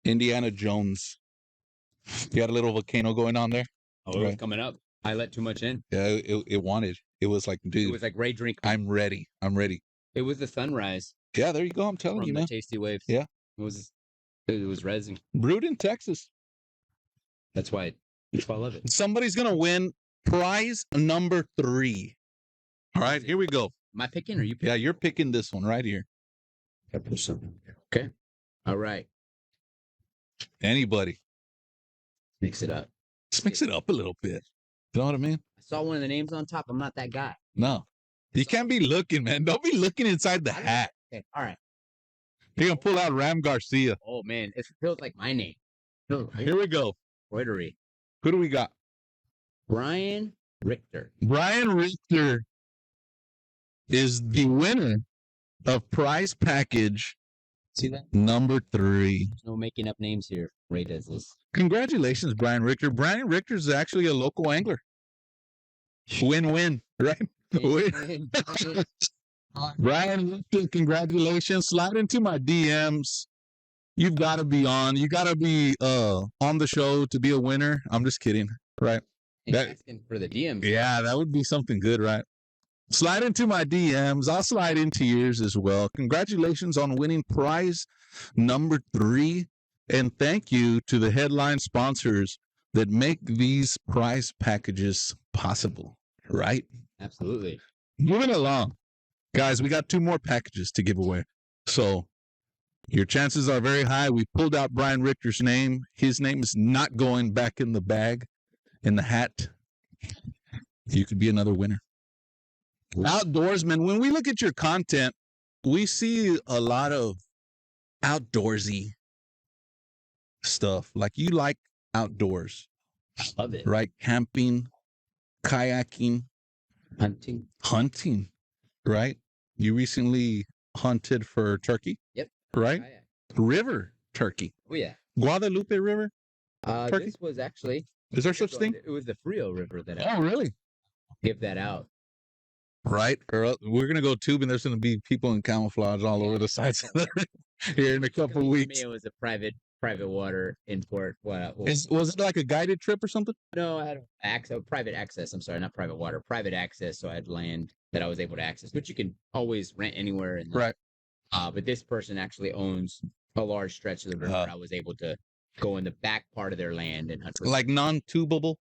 Indiana Jones. You got a little volcano going on there? Oh, it was coming up. I let too much in. Yeah, it wanted. It was like, dude. It was like Ray drink. I'm ready. It was the sunrise. Yeah, there you go. I'm telling you, man. Tasty Waves. Yeah. It was resin. Brewed in Texas. That's why I love it. Somebody's going to win prize number 3. All right, here we go. Am I picking or you picking? Yeah, you're picking this one right here. Gotta put something here. Okay. All right. Anybody. Mix it up. Just mix it up a little bit. You know what I mean? I saw one of the names on top. I'm not that guy. No. You can't be looking, man. Don't be looking inside the hat. Okay. All right. You're going to pull out Ram Garcia. Oh, man. It feels like my name. Here we go. Embroidery. Who do we got? Brian Richter. Brian Richter is the winner of prize package See that? number 3. There's no making up names here. Ray does this. Congratulations, Brian Richter. Brian Richter is actually a local angler. Win-win, right? Win. Brian Richter, congratulations. Slide into my DMs. You've got to be on. You got to be on the show to be a winner. I'm just kidding, right? Asking for the DMs. Yeah, that would be something good, right? Slide into my DMs. I'll slide into yours as well. Congratulations on winning prize number 3. And thank you to the headline sponsors that make these prize packages possible, right? Absolutely. Moving along. Guys, we got 2 more packages to give away. So your chances are very high. We pulled out Brian Richter's name. His name is not going back in the bag, in the hat. You could be another winner. Outdoorsman, when we look at your content, we see a lot of outdoorsy stuff. Like you like outdoors. I love it. Right? Camping, kayaking, hunting, right? You recently hunted for turkey. Yep. Right? Kayak. River turkey. Oh, yeah. Guadalupe River? Turkey? This was actually... Is there such thing? It was the Frio River that Oh, really? Give that out. Right? Or we're going to go tubing. There's going to be people in camouflage all over the sides of the here in a couple of weeks. It was a private water import. Was it like a guided trip or something? No, I had private access. I'm sorry, not private water, private access. So I had land that I was able to access, which you can always rent anywhere. Right. But this person actually owns a large stretch of the river. I was able to go in the back part of their land and hunt for like non-tubable.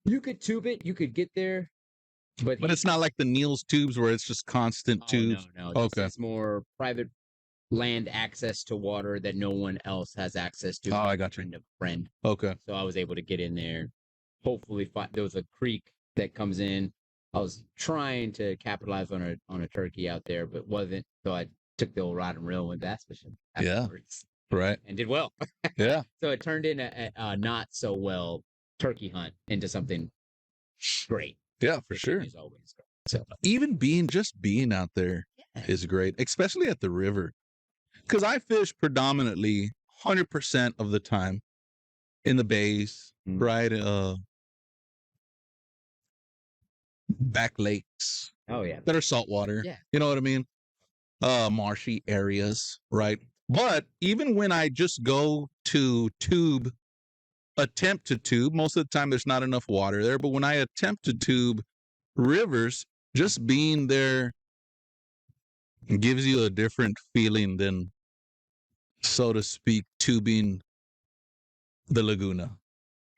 You could tube it. You could get there, but But it's not like the Neil's tubes where it's just constant tubes. No. Okay. It's more private land access to water that no one else has access to. Oh, I got you. Friend of friend. Okay. So I was able to get in there. Hopefully, there was a creek that comes in. I was trying to capitalize on a turkey out there, but wasn't. So I took the old rod and reel and went bass fishing. Afterwards. Right. And did well. Yeah. So it turned in a not so well turkey hunt into something great. Yeah, for sure. Is always great. So Even being out there is great, especially at the river. Because I fish predominantly 100% of the time in the bays, right? Back lakes. Oh yeah. That are saltwater. Yeah. You know what I mean? Marshy areas, right? But even when I just go to attempt to tube, most of the time there's not enough water there. But when I attempt to tube rivers, just being there gives you a different feeling than, so to speak, tubing the Laguna.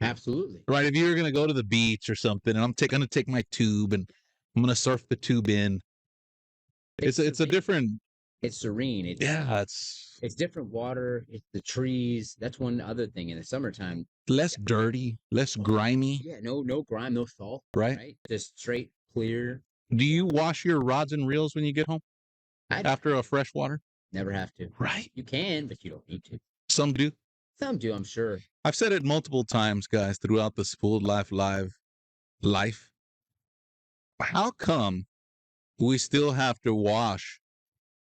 Absolutely. Right. If you're going to go to the beach or something and I'm going to take my tube and I'm going to surf the tube in, it's a different. It's serene. It's different water. It's the trees. That's one other thing in the summertime. Less dirty, less grimy. Yeah, no grime, no salt. Right. Just straight, clear. Do you wash your rods and reels when you get home? After a freshwater? Never have to. Right. You can, but you don't need to. Some do. Some do, I'm sure. I've said it multiple times, guys, throughout the Spooled Life life. How come we still have to wash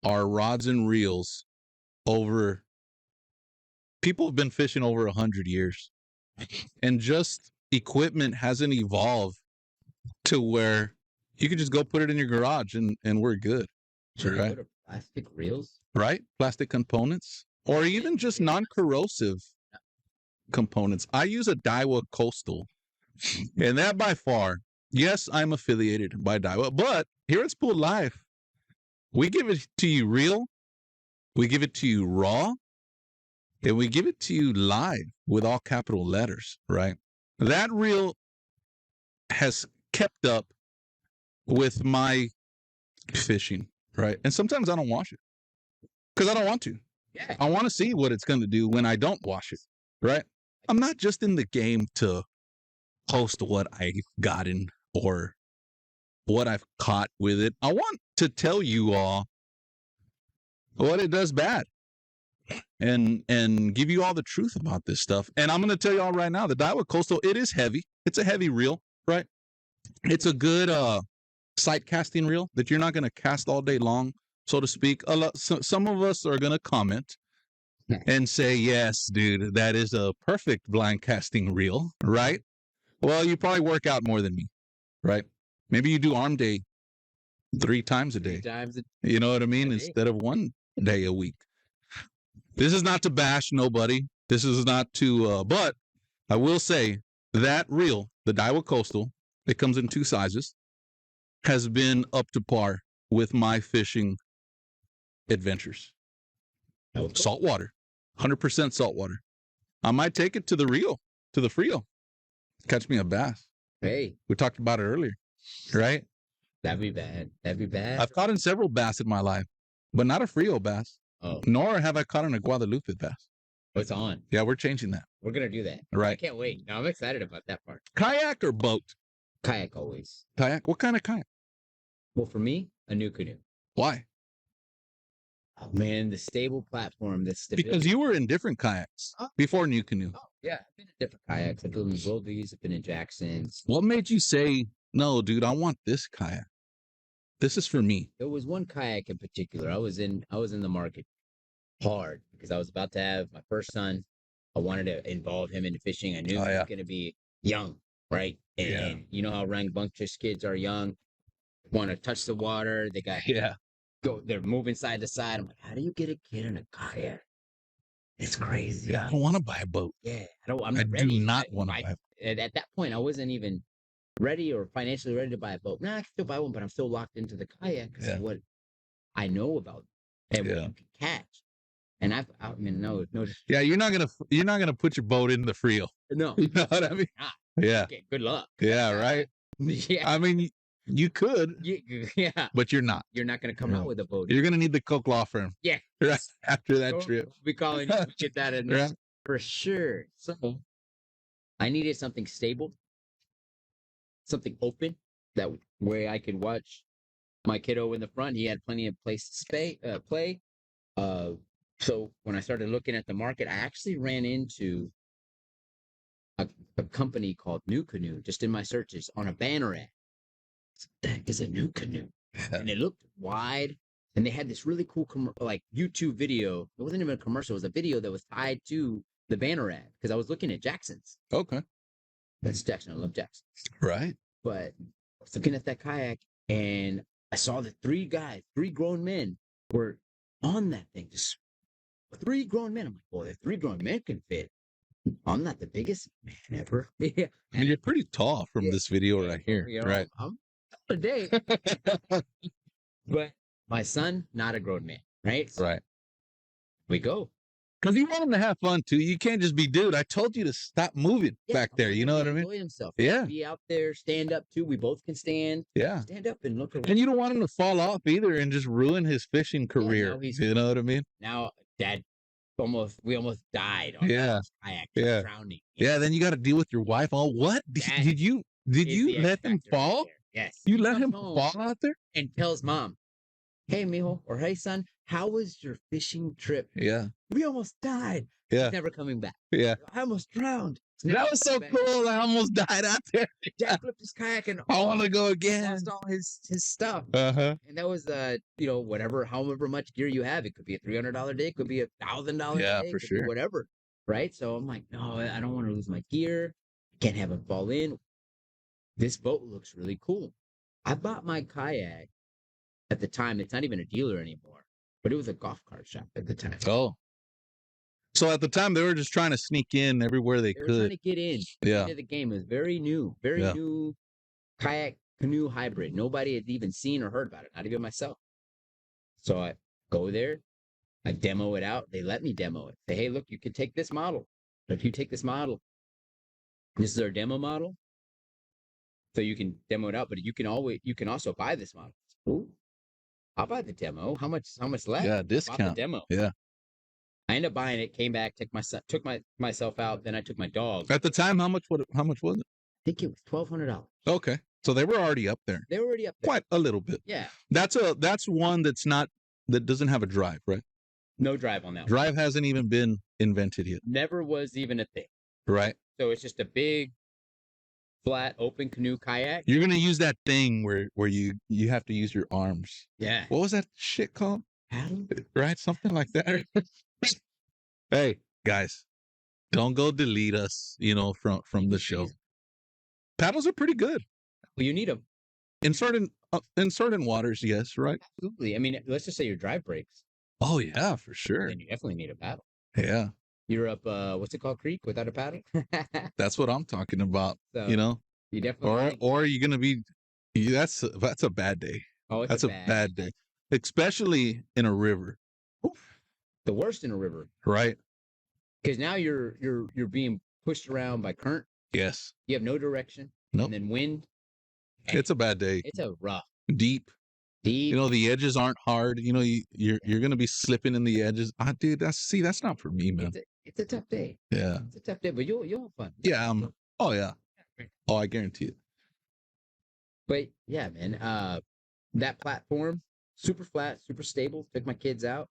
our rods and reels over? People have been fishing over 100 years, and just equipment hasn't evolved to where you can just go put it in your garage and we're good. Should right? we go to plastic reels? Right? Plastic components, or even just non-corrosive components. I use a Daiwa Coastal, and that by far, yes, I'm affiliated by Daiwa, but here at Spooled Life, we give it to you real, we give it to you raw, and we give it to you live with all capital letters, right? That reel has kept up with my fishing, right? And sometimes I don't wash it because I don't want to. Yeah. I want to see what it's going to do when I don't wash it, right? I'm not just in the game to post what I've gotten or what I've caught with it. I want to tell you all what it does bad and give you all the truth about this stuff. And I'm going to tell you all right now, the Daiwa Coastal, it is heavy. It's a heavy reel, right? It's a good sight casting reel that you're not going to cast all day long, so to speak. Some of us are going to comment and say, yes, dude, that is a perfect blind casting reel, right? Well, you probably work out more than me, right? Maybe you do arm day 3 times a day. You know what I mean? Instead of 1 day a week. This is not to bash nobody. This is not to, but I will say that reel, the Daiwa Coastal, it comes in 2 sizes, has been up to par with my fishing adventures. Saltwater, 100% saltwater. I might take it to the Rio, to the Frio. Catch me a bass. Hey. We talked about it earlier, right? That'd be bad. That'd be bad. I've caught in several bass in my life, but not a Frio bass. Oh. Nor have I caught in a Guadalupe bass. It's on. Yeah, we're changing that. We're going to do that. Right. I can't wait. No, I'm excited about that part. Kayak or boat? Kayak always. Kayak? What kind of kayak? Well, for me, a new canoe. Why? Oh, man, the stable platform, the stability. Because you were in different kayaks before New Canoe. Oh, yeah. I've been in different kayaks. I've been in Wildies. I've been in Jacksons. What made you say, no, dude, I want this kayak? This is for me. There was one kayak in particular. I was in the market hard because I was about to have my first son. I wanted to involve him into fishing. I knew he was going to be young, right? And you know how rambunctious kids are young, want to touch the water. They got they're moving side to side. I'm like, how do you get a kid in a kayak? It's crazy. Yeah, I don't want to buy a boat. Yeah, I do not want to buy a boat. At that point, I wasn't even ready or financially ready to buy a boat. Nah, I can still buy one, but I'm still locked into the kayak because of what I know about and what you can catch. And I mean, no. Yeah, you're not gonna put your boat in the Frio. No, you know what I mean. Yeah. Okay, good luck. Yeah. Right. Yeah. I mean, you could, Yeah. but you're not. You're not going to come out with a boat. You're gonna need the Coke law firm. Yeah. Right after that Don't trip. be calling you to get that in Right. for sure. So I needed something stable, something open, that way I could watch my kiddo in the front. He had plenty of place to play. So when I started looking at the market, I actually ran into a company called New Canoe just in my searches on a banner ad. What the heck is a New Canoe? And it looked wide, and they had this really cool like YouTube video. It wasn't even a commercial; it was a video that was tied to the banner ad because I was looking at Jackson's. Okay. That's Jackson. I love Jackson. Right. But I was looking at that kayak, and I saw the three grown men were on that thing. Just three grown men. I'm like, well, if three grown men can fit, I'm not the biggest man ever. Yeah. And you're pretty tall from this video right here. You know, Right. I'm a day. But my son, not a grown man, right? So Right. we go. Because you want him to have fun too. You can't just be, dude, I told you to stop moving back I there. want You him know to what I mean? Enjoy himself. Yeah. Be out there, stand up too. We both can stand. Yeah. Stand up and look around. And you don't want him to fall off either and just ruin his fishing career. You know what I mean? Now, Dad, we almost died on Yeah. that kayak, Yeah. drowning. Yeah. Then you got to deal with your wife. Oh, what? Did you Is the let X him factor right fall? there. Yes. You He let comes him home fall out there? and tells Mom, "Hey, mijo," or "Hey, son, how was your fishing trip? Yeah. We almost died. Yeah. He's never coming back. Yeah. I almost drowned." That was so cool. I almost died out there. Dad flipped his kayak and I want to go again. lost all his stuff. Uh-huh. And that was however much gear you have. It could be a $300 day, it could be a $1,000 Yeah, day, for it could be sure. whatever. Right. So I'm like, no, I don't want to lose my gear. I can't have it fall in. This boat looks really cool. I bought my kayak at the time. It's not even a dealer anymore, but it was a golf cart shop at the time. Oh. So at the time they were just trying to sneak in everywhere they They were trying could. to get in. Yeah. Into the game. It was very new kayak canoe hybrid. Nobody had even seen or heard about it, not even myself. So I go there, I demo it out. They let me demo it. Say, hey, look, you can take this model. If you take this model, this is our demo model. So you can demo it out, but you can also buy this model. Ooh, I'll buy the demo. How much left? Yeah, Bought discount. the demo. Yeah. I ended up buying it, came back, took myself out, then I took my dog. I At the time, how much was it? think it was $1,200. Okay. So they were already up there. They were already up there. Quite a little bit. Yeah. That's one that doesn't have a drive, right? No drive on that one. Drive hasn't even been invented yet. Never was even a thing. Right. So it's just a big, flat, open canoe kayak. You're gonna use that thing where you have to use your arms. Yeah. What was that shit called? Paddle? Right? Something like that. Hey, guys, don't go delete us, from the show. Paddles are pretty good. Well, you need them. In certain waters, yes, right? Absolutely. I mean, let's just say your drive breaks. Oh yeah, for sure. Then you definitely need a paddle. Yeah. You're up, what's it called, creek without a paddle? That's what I'm talking about. So, You definitely or you're gonna be that's a bad day. Oh, it's That's a bad day. Especially in a river. The worst in a river. Right? Because now you're being pushed around by current. Yes. You have no direction. Nope. And then wind. It's a bad day. It's a rough. Deep. Deep. The edges aren't hard. You're gonna be slipping in the edges. Dude, that's not for me, man. It's a tough day. Yeah. It's a tough day, but you'll have fun. Yeah. Oh yeah. Oh, I guarantee it. But yeah, man. That platform, super flat, super stable. Took my kids out.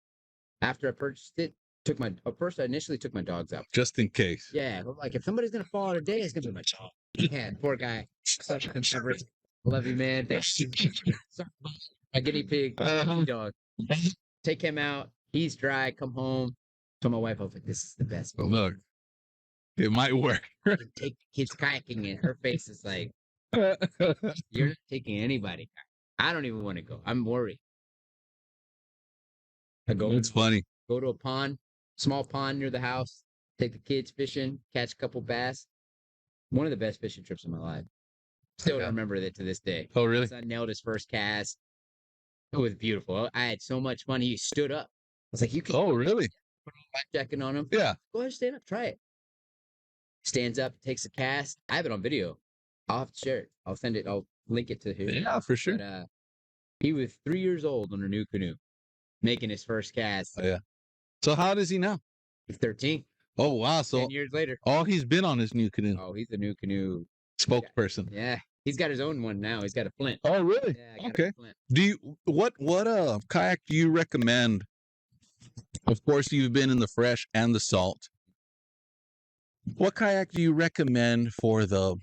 After I purchased it, I initially took my dogs out. Just in case. Yeah, like if somebody's gonna fall out a day, it's gonna be my dog. Yeah, poor guy. Such a controversy. Love you, man. Thanks. My guinea pig dog. Take him out. He's dry. Come home. Told my wife, I was like, "This is the best boat." Look, it might work. Take the kids kayaking, and her face is like, "You're not taking anybody." I don't even want to go. I'm worried. I go. It's funny. Go to a pond, small pond near the house. Take the kids fishing, catch a couple bass. One of the best fishing trips of my life. Still remember that to this day. Oh, really? My son nailed his first cast. It was beautiful. I had so much fun. He stood up. I was like, "You can." Oh, really? Put a life jacket on him. Yeah. Go ahead, stand up. Try it. stands up, takes a cast. I have it on video. I'll have to share it. I'll send it. I'll link it to him. Yeah, for sure. But, he was 3 years old on a new canoe, making his first cast. Oh, yeah. So how old is he now? He's 13. Oh, wow. So 10 years later. he's been on his new canoe. Oh, he's a new canoe Spokesperson. Yeah. He's got his own one now. He's got a Flint. Oh, really? Yeah, I got Okay. a Flint. Do you what kayak do you recommend? Of course, you've been in the fresh and the salt. What kayak do you recommend for the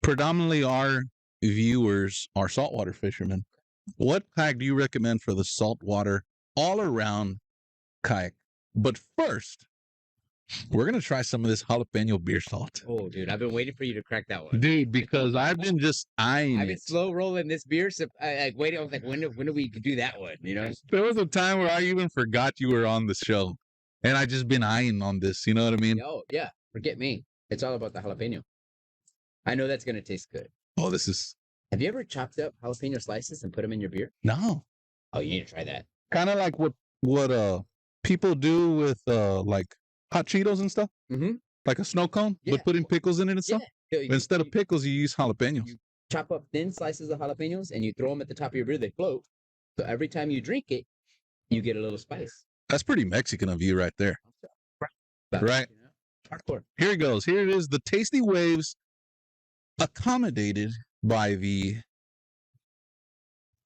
predominantly our viewers are saltwater fishermen? What kayak do you recommend for the saltwater all around kayak? But first, we're gonna try some of this jalapeno beer salt. Oh, dude, I've been waiting for you to crack that one. Dude, because I've been just eyeing I've been it. slow rolling this beer. So I waited. I was like, when do we do that one? You know? There was a time where I even forgot you were on the show. And I just been eyeing on this. You know what I mean? Oh, yeah. Forget me. It's all about the jalapeno. I know that's going to taste good. Oh, this is... Have you ever chopped up jalapeno slices and put them in your beer? No. Oh, you need to try that. Kind of like what people do with like hot Cheetos and stuff. Mm-hmm. Like a snow cone, but putting pickles in it and stuff. Yeah. Instead of pickles, you use jalapenos. You chop up thin slices of jalapenos and you throw them at the top of your beer. They float. So every time you drink it, you get a little spice. That's pretty Mexican of you right there. Right. Hardcore. Here it goes. Here it is. The Tasty Waves accommodated by the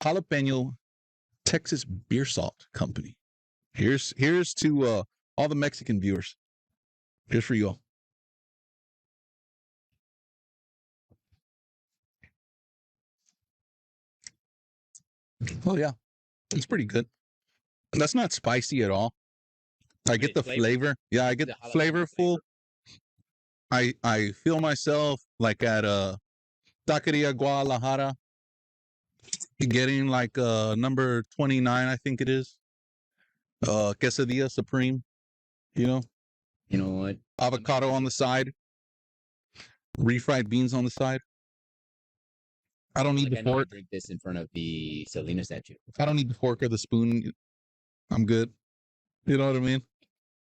Jalapeno Texas Beer Salt Company. Here's to all the Mexican viewers. Here's for you all. Oh yeah, it's pretty good. That's not spicy at all. I get the flavor. Yeah, I get the flavorful. I feel myself like at Taqueria Guadalajara, getting like number 29, I think it is. Quesadilla Supreme. You know what? Avocado on the side. Refried beans on the side. I don't need the fork. Drink this in front of the Selena statue. I don't need the fork or the spoon. I'm good. You know what I mean?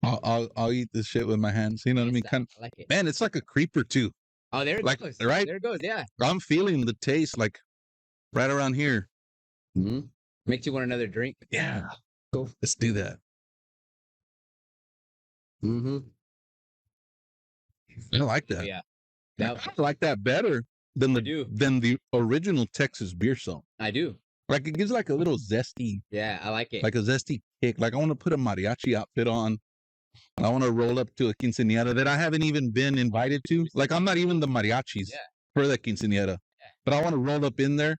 I'll eat this shit with my hands. You know what I mean? I like it. Man, it's like a creeper too. Oh, there it goes. Right? There it goes. Yeah. I'm feeling the taste like right around here. Mm-hmm. Makes you want another drink. Yeah. Go. Let's do that. Mm-hmm. I like that. Yeah. I like that better than the original Texas beer salt. I do. Like it gives like a little zesty. Yeah, I like it. Like a zesty kick. Like I want to put a mariachi outfit on. I want to roll up to a quinceañera that I haven't even been invited to. Like I'm not even the mariachis for the quinceañera. But I want to roll up in there.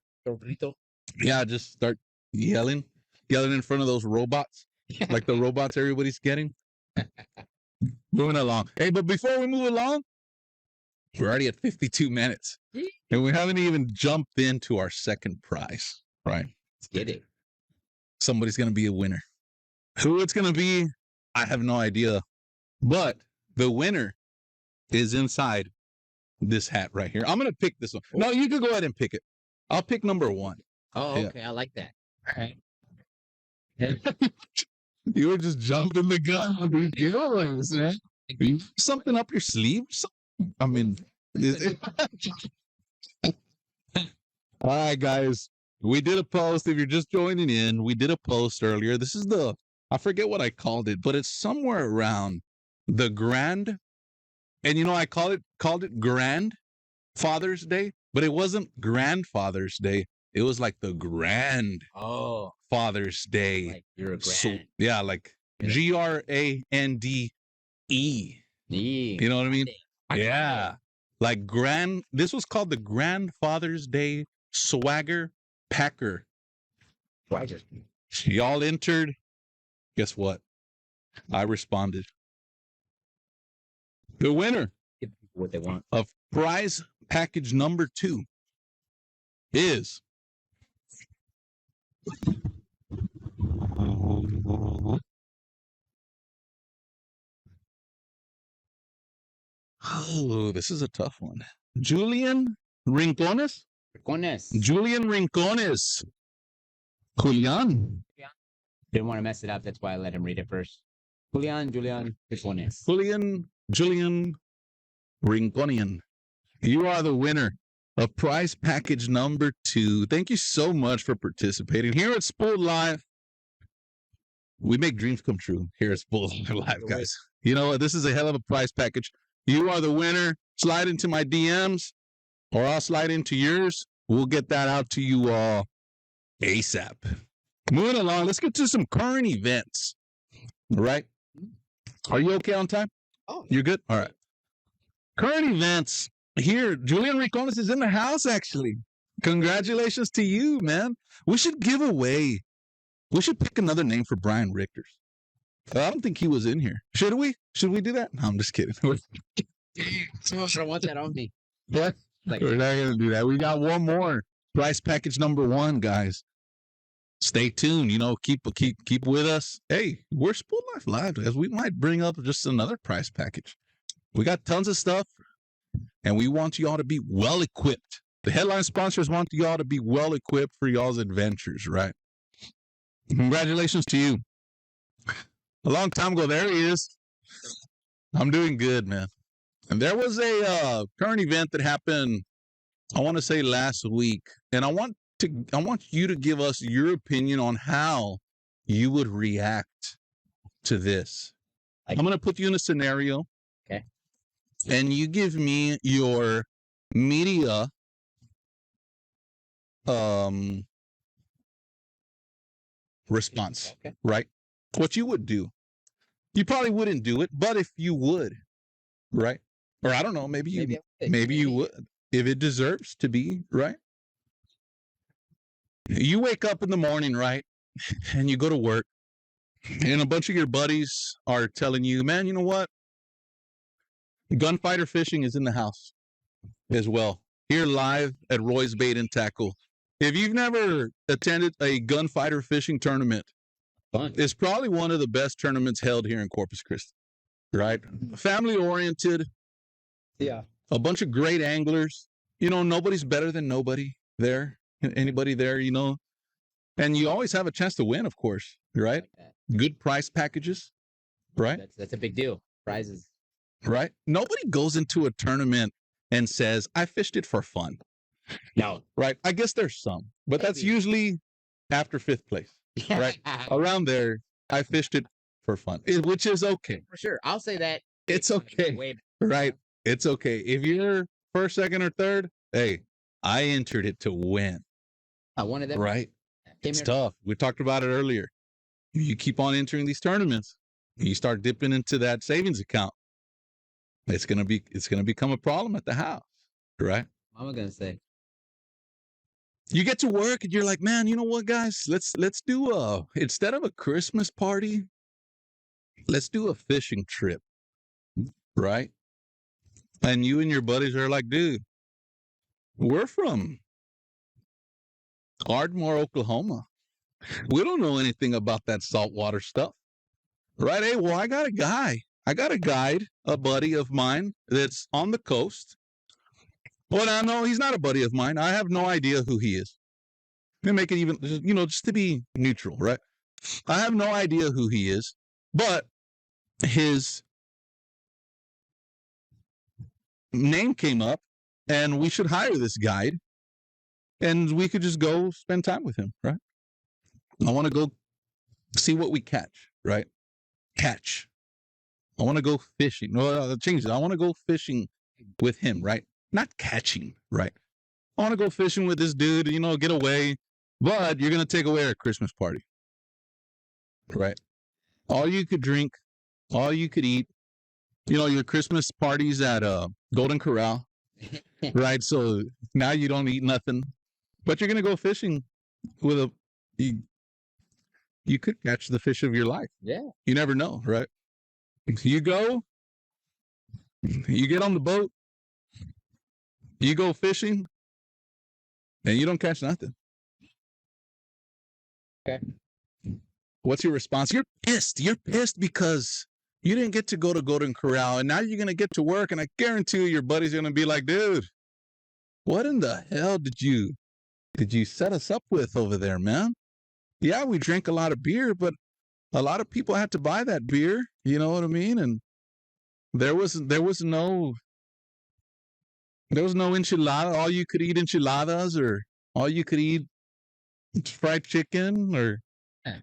Yeah, just start yelling in front of those robots. Like the robots everybody's getting. Moving along. Hey, but before we move along, we're already at 52 minutes. And we haven't even jumped into our second prize. Right. Let's get it. Somebody's going to be a winner. Who it's going to be, I have no idea. But the winner is inside this hat right here. I'm going to pick this one. No, you can go ahead and pick it. I'll pick number 1. Oh, okay. I like that. All right. You were just jumping the gun on these giveaways, man. Something up your sleeve? I mean, all right, guys. We did a post. If you're just joining in, we did a post earlier. This is I forget what I called it, but it's somewhere around the grand. And I called it Grand Father's Day, but it wasn't Grandfather's Day. It was like the Grand Father's Day. Like you're a grand. So, yeah, like GRANDE. You know what I mean? Yeah. Like this was called the Grandfather's Day Swagger Packer. Y'all entered. Guess what? I responded. The winner what they want of prize package number 2 is this is a tough one. Julian Rincones. Julian Rincones. Julian. Didn't want to mess it up. That's why I let him read it first. Julian Rincones. Julian Rinconian. You are the winner of prize package number 2. Thank you so much for participating. Here at Spooled Live, we make dreams come true here at Spooled Live, guys. You know what? This is a hell of a prize package. You are the winner. Slide into my DMs, or I'll slide into yours. We'll get that out to you all ASAP. Moving along, let's get to some current events. All right? Are you okay on time? Oh, You're good? All right. Current events. Here, Julian Ricones is in the house, actually. Congratulations to you, man. We should give away. We should pick another name for Brian Richters. I don't think he was in here. Should we? Should we do that? No, I'm just kidding. I don't want that on me. What? Like, We're not going to do that. We got one more. Price package number 1, guys. Stay tuned. You know, keep with us. Hey, we're Spooled Live, guys. We might bring up just another price package. We got tons of stuff, and we want you all to be well equipped. The headline sponsors want you all to be well equipped for y'all's adventures, right? Congratulations to you. A long time ago, there he is. I'm doing good, man. And there was a current event that happened, I want to say last week, and I want you to give us your opinion on how you would react to this. I'm going to put you in a scenario. Okay. And you give me your media response, okay. Right? What you would do. You probably wouldn't do it, but if you would, right? Or I don't know, maybe you would, if it deserves to be, right? You wake up in the morning, right? And you go to work, and a bunch of your buddies are telling you, man, you know what? Gunfighter fishing is in the house as well. Here live at Roy's Bait and Tackle. If you've never attended a gunfighter fishing tournament, Fun. it's probably one of the best tournaments held here in Corpus Christi, right? Family oriented. Yeah. A bunch of great anglers. You know, nobody's better than nobody there. Anybody there, you know. And you always have a chance to win, of course, right? Like Good price packages, right? that's a big deal. Prizes. Right? Nobody goes into a tournament and says, I fished it for fun. No. Right? I guess there's some, but that's Maybe. usually after 5th place. Right? Around there, I fished it for fun, which is okay. For sure. I'll say that. It's okay. Way back. Right? It's okay. If you're first, second, or third, hey, I entered it to win. I wanted that. Right? Came It's here- tough. We talked about it earlier. You keep on entering these tournaments, you start dipping into that savings account. It's gonna become a problem at the house, right? What am I gonna say? You get to work and you're like, man, you know what, guys? Let's do instead of a Christmas party, let's do a fishing trip, right? And you and your buddies are like, dude, we're from Ardmore, Oklahoma. We don't know anything about that saltwater stuff, right? Hey, well, I got a guide, a buddy of mine that's on the coast. Well, now, no, he's not a buddy of mine. I have no idea who he is. To make it even, you know, just to be neutral, right? I have no idea who he is, but his name came up, and we should hire this guide, and we could just go spend time with him, right? I want to go see what we catch, right? Catch. I want to go fishing. No, I'll change it. I want to go fishing with him, right? Not catching, right? I want to go fishing with this dude, you know, get away, but you're going to take away our Christmas party, right? All you could drink, all you could eat, you know, your Christmas parties at Golden Corral, right? So now you don't eat nothing, but you're going to go fishing with you could catch the fish of your life. Yeah. You never know, right? You go, you get on the boat, you go fishing, and you don't catch nothing. Okay. What's your response? You're pissed. You're pissed because you didn't get to go to Golden Corral, and now you're going to get to work, and I guarantee you your buddy's going to be like, dude, what in the hell did you set us up with over there, man? Yeah, we drank a lot of beer, but a lot of people had to buy that beer. You know what I mean? And there was no There was no enchilada. All you could eat enchiladas, or all you could eat fried chicken, or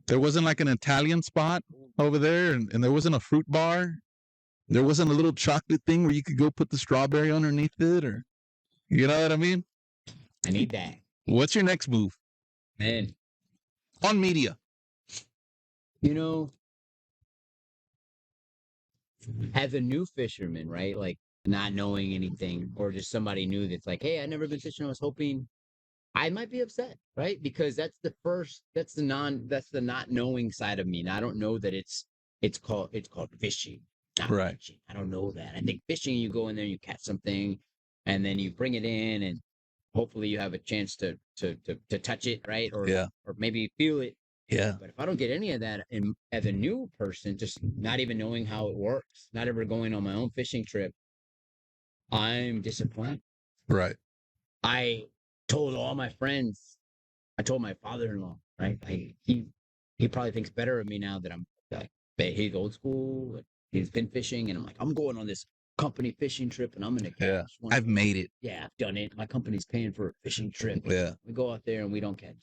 there wasn't like an Italian spot over there, and there wasn't a fruit bar. There wasn't a little chocolate thing where you could go put the strawberry underneath it, or you know what I mean? I need that. What's your next move Man, on media? you know, as a new fisherman, right? Like not knowing anything, or just somebody new that's like, hey, I never been fishing. I was hoping I might be upset, right? Because that's the not knowing side of me. And I don't know that it's called fishing. Not Right. fishing. I don't know that. I think fishing, you go in there, you catch something, and then you bring it in, and hopefully you have a chance to touch it, right? Or Yeah. or maybe feel it. Yeah. But if I don't get any of that, and as a new person, just not even knowing how it works, not ever going on my own fishing trip, I'm disappointed. Right. I told all my friends. I told my father-in-law, right? He probably thinks better of me now that I'm like, he's old school. He's been fishing, and I'm like, I'm going on this company fishing trip, and I'm gonna catch one. I've made it. Yeah, I've done it. My company's paying for a fishing trip. Yeah. We go out there and we don't catch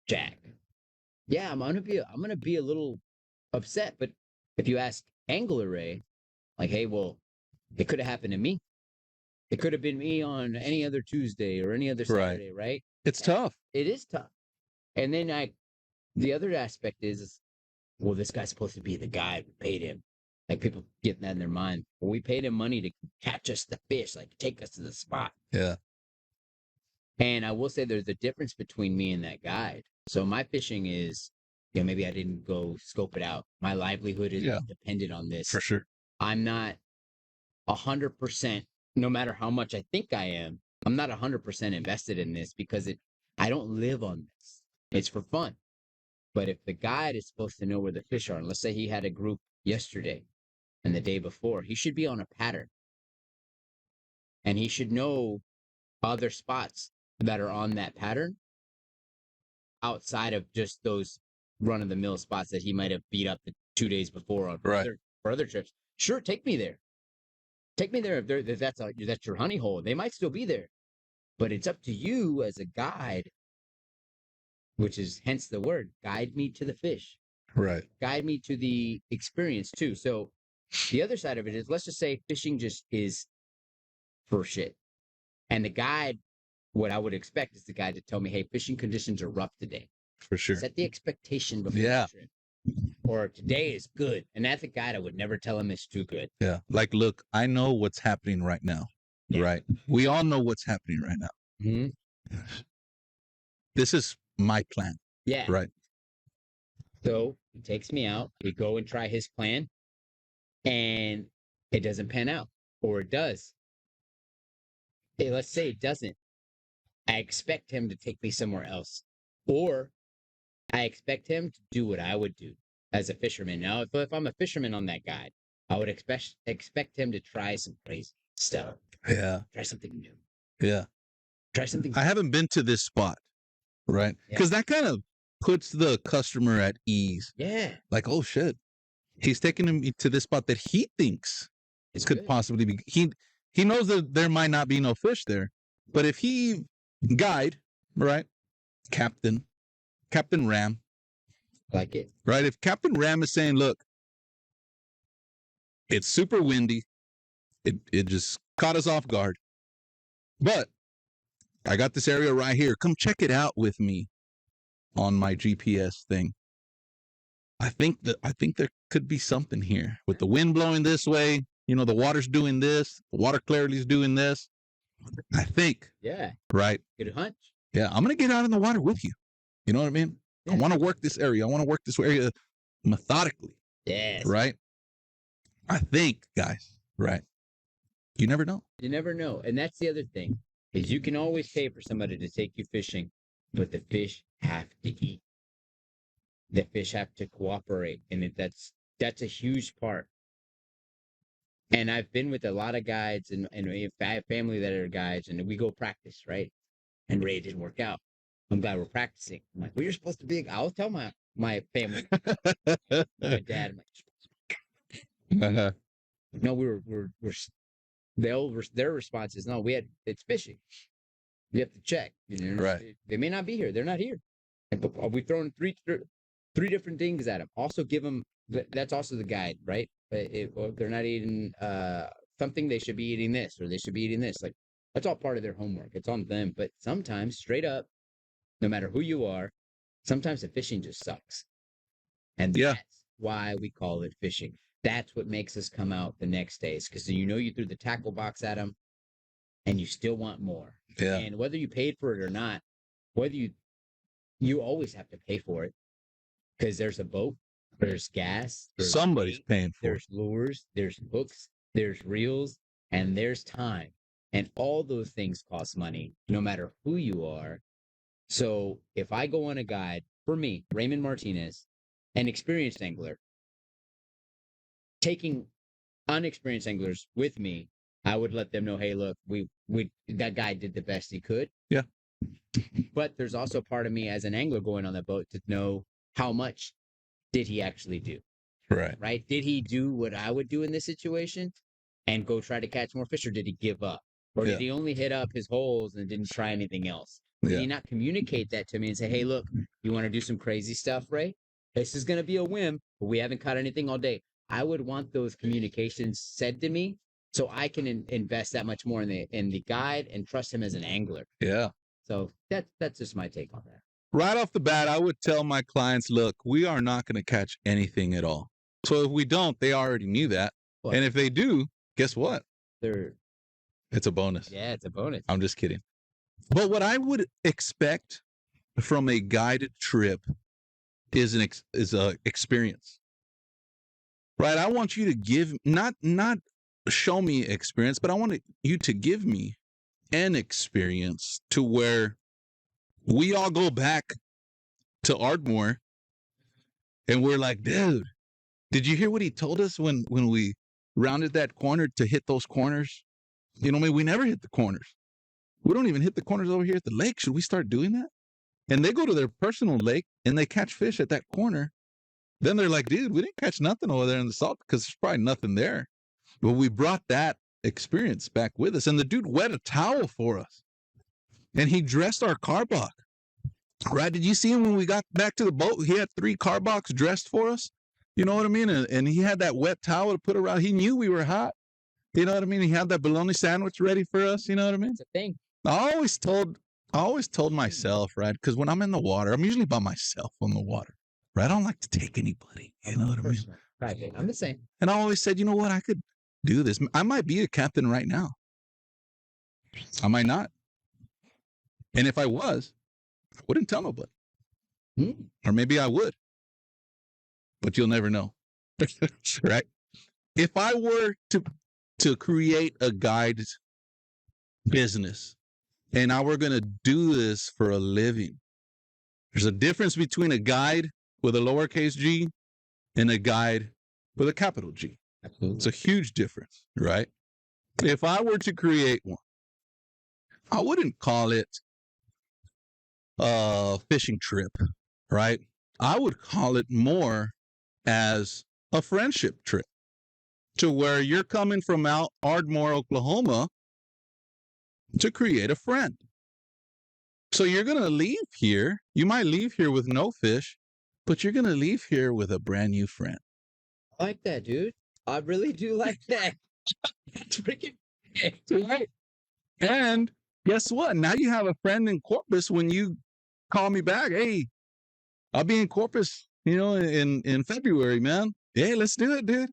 jack. Yeah, I'm gonna be a little upset. But if you ask Angler Ray, like, hey, well, it could have happened to me. It could have been me on any other Tuesday or any other Saturday, right? It's tough. It is tough. And then the other aspect is, well, this guy's supposed to be the guy. We paid him. Like people getting that in their mind. Well, we paid him money to catch us the fish, like take us to the spot. Yeah. And I will say there's a difference between me and that guide. So my fishing is, maybe I didn't go scope it out. My livelihood is dependent on this. For sure. I'm not 100%, no matter how much I think I am, I'm not 100% invested in this because I don't live on this. It's for fun. But if the guide is supposed to know where the fish are, and let's say he had a group yesterday and the day before, he should be on a pattern. And he should know other spots that are on that pattern outside of just those run-of-the-mill spots that he might have beat up the 2 days before on for other trips. Sure, take me there. Take me there if that's your honey hole. They might still be there. But it's up to you as a guide, which is hence the word, guide me to the fish. Right. Guide me to the experience too. So the other side of it is, let's just say fishing just is for shit. And the guide, what I would expect is the guide to tell me, hey, fishing conditions are rough today. For sure. Set the expectation before the trip. Or today is good. And that's a guide I would never tell him it's too good. Yeah. Like, look, I know what's happening right now. Yeah. Right. We all know what's happening right now. Mm-hmm. This is my plan. Yeah. Right. So he takes me out. We go and try his plan. And it doesn't pan out. Or it does. Hey, let's say it doesn't. I expect him to take me somewhere else. Or I expect him to do what I would do as a fisherman. Now, if I'm a fisherman on that guide, I would expect him to try some crazy stuff. Yeah. Try something new. Yeah. Try something new. I haven't been to this spot, right? Because that kind of puts the customer at ease. Yeah. Like, oh, shit. He's taking me to this spot that he thinks could possibly be. He knows that there might not be no fish there. But if he guide, right, Captain Ram. Like it. Right? If Captain Ram is saying, look, it's super windy. It just caught us off guard. But I got this area right here. Come check it out with me on my GPS thing. I think there could be something here with the wind blowing this way. You know, the water's doing this. The water clarity's doing this. I think. Yeah. Right. Good hunch. Yeah. I'm going to get out in the water with you. You know what I mean? Yeah. I want to work this area. I want to work this area methodically. Yes. Right? I think, guys. Right. You never know. You never know. And that's the other thing, is you can always pay for somebody to take you fishing, but the fish have to eat. The fish have to cooperate. And that's a huge part. And I've been with a lot of guides, and I have family that are guides, and we go practice, right? And Ray didn't work out. I'm glad we're practicing. I'm like, well, you're supposed to be. I'll tell my family, my dad. I'm like, no, we're their response is, no, it's fishing. You have to check. Right. They may not be here. They're not here. And we've thrown three different things at them. Also give them, that's also the guide, right? If they're not eating something, they should be eating this, or they should be eating this. Like, that's all part of their homework. It's on them. But sometimes, straight up, no matter who you are, sometimes the fishing just sucks. And that's why we call it fishing. That's what makes us come out the next days, because you threw the tackle box at them and you still want more. Yeah. And whether you paid for it or not, whether you always have to pay for it, because there's a boat, there's gas, there's somebody's bait, paying for there's lures, there's hooks, there's reels, and there's time. And all those things cost money, no matter who you are. So if I go on a guide, for me, Raymond Martinez, an experienced angler, taking unexperienced anglers with me, I would let them know, hey, look, that guy did the best he could. Yeah. But there's also part of me as an angler going on that boat to know how much did he actually do. Right. Right? Did he do what I would do in this situation and go try to catch more fish, or did he give up? Or did he only hit up his holes and didn't try anything else? Did he not communicate that to me and say, hey, look, you want to do some crazy stuff, Ray? This is going to be a whim, but we haven't caught anything all day. I would want those communications said to me so I can invest that much more in the guide and trust him as an angler. Yeah. So that's just my take on that. Right off the bat, I would tell my clients, look, we are not going to catch anything at all. So if we don't, they already knew that. What? And if they do, guess what? It's a bonus. Yeah, it's a bonus. I'm just kidding. But what I would expect from a guided trip is a experience. Right? I want you to give not show me experience, but I want you to give me an experience to where we all go back to Ardmore and we're like, dude, did you hear what he told us when we rounded that corner to hit those corners? You know, we never hit the corners. We don't even hit the corners over here at the lake. Should we start doing that? And they go to their personal lake and they catch fish at that corner. Then they're like, dude, we didn't catch nothing over there in the salt because there's probably nothing there. But we brought that experience back with us. And the dude wet a towel for us. And he dressed our Karbach. Right? Did you see him when we got back to the boat? He had 3 Karbachs dressed for us. You know what I mean? And he had that wet towel to put around. He knew we were hot. You know what I mean? He had that bologna sandwich ready for us. You know what I mean? It's a thing. I always told myself, right? Because when I'm in the water, I'm usually by myself on the water. Right? I don't like to take anybody. You know what I mean? Right. I'm the same. And I always said, you know what? I could do this. I might be a captain right now. I might not. And if I was, I wouldn't tell nobody. Or maybe I would. But you'll never know. Right? If I were to create a guide business and I were going to do this for a living, there's a difference between a guide with a lowercase g and a guide with a capital G. Absolutely. It's a huge difference, right? If I were to create one, I wouldn't call it a fishing trip, right? I would call it more as a friendship trip, to where you're coming from out Ardmore, Oklahoma to create a friend. So you're going to leave here. You might leave here with no fish, but you're going to leave here with a brand new friend. I like that, dude. I really do like that. That's freaking right. And guess what? Now you have a friend in Corpus. When you call me back, hey, I'll be in Corpus, in February, man. Hey, let's do it, dude.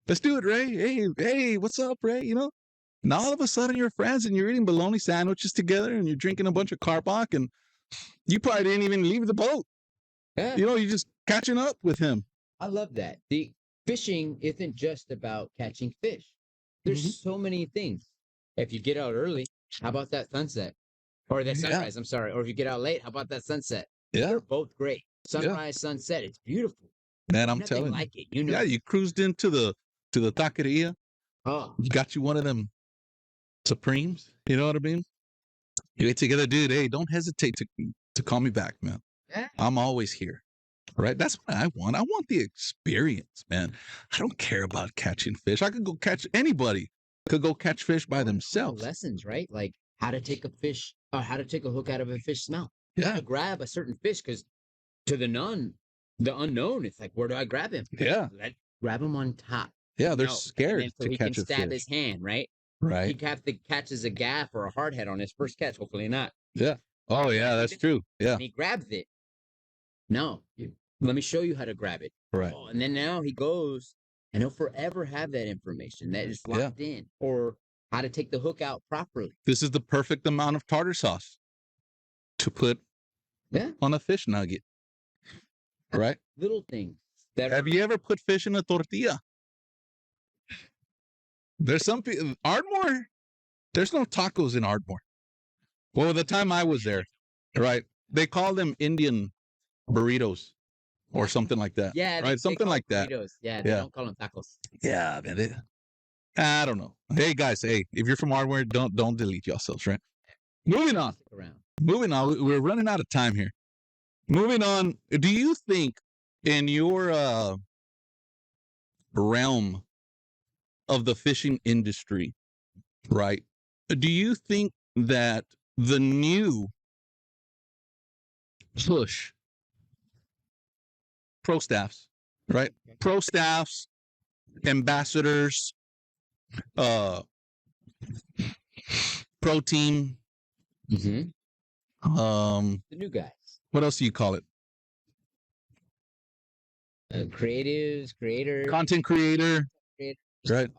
Let's do it, Ray. Hey, what's up, Ray? And all of a sudden you're friends and you're eating bologna sandwiches together and you're drinking a bunch of Karbach and you probably didn't even leave the boat. Yeah. You're just catching up with him. I love that. The fishing isn't just about catching fish. There's so many things. If you get out early, how about that sunset? Or that sunrise, I'm sorry. Or if you get out late, how about that sunset? Yeah. They're both great. Sunrise, sunset, it's beautiful. Man, I'm telling you. Like it, Yeah, you cruised into the taqueria. Oh. You got you one of them Supremes. You know what I mean? You get together, dude. Hey, don't hesitate to call me back, man. Yeah. I'm always here. Right? That's what I want. I want the experience, man. I don't care about catching fish. I could go catch anybody could go catch fish by Or themselves. lessons, right? Like how to take a fish or how to take a hook out of a fish smell. How Yeah. to grab a certain fish, because to the unknown, it's like, where do I grab him? Yeah. Grab him on top. Yeah. They're No. And scared then so to he can catch a stab fish. his hand, right? Right. He catches a gaff or a hardhead on his first catch. Hopefully not. Yeah. Oh, yeah. That's true. Yeah. And he grabs it. No, let me show you how to grab it. Right. Oh, and then now he goes and he'll forever have that information that is locked in, or how to take the hook out properly. This is the perfect amount of tartar sauce to put on a fish nugget. Right. Little things. Have you ever put fish in a tortilla? There's some people, Ardmore, there's no tacos in Ardmore. Well, the time I was there, right, they call them Indian burritos or something like that. Yeah. Right. Something like that. Burritos. Yeah. They don't call them tacos. Yeah, man. I don't know. Hey, guys. Hey, if you're from Ardmore, don't delete yourselves, right? Moving on. Stick around. Moving on. We're running out of time here. Moving on. Do you think in your realm of the fishing industry, right, do you think that the new push pro staffs, right, pro staffs, ambassadors, pro team, The new guys, what else do you call it? creatives, creators, Content creator, right?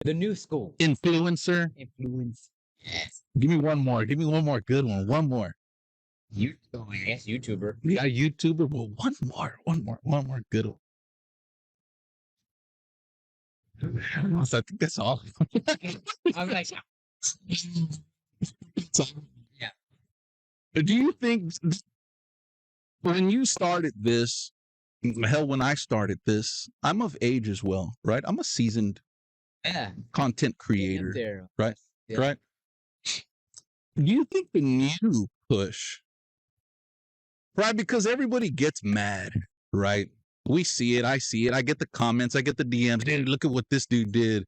The new school. Influencer. Influence. Yes. Give me one more. Give me one more good one. One more. Yes, YouTuber. Yeah, YouTuber. Well, one more good one. I think that's all. I'm like, yeah. Do you think when you started this, hell, when I started this, I'm of age as well, right? I'm a seasoned content creator, there. right? Yeah. Right. Do you think the new push, right? Because everybody gets mad, right? We see it. I see it. I get the comments. I get the DMs. Dude, look at what this dude did.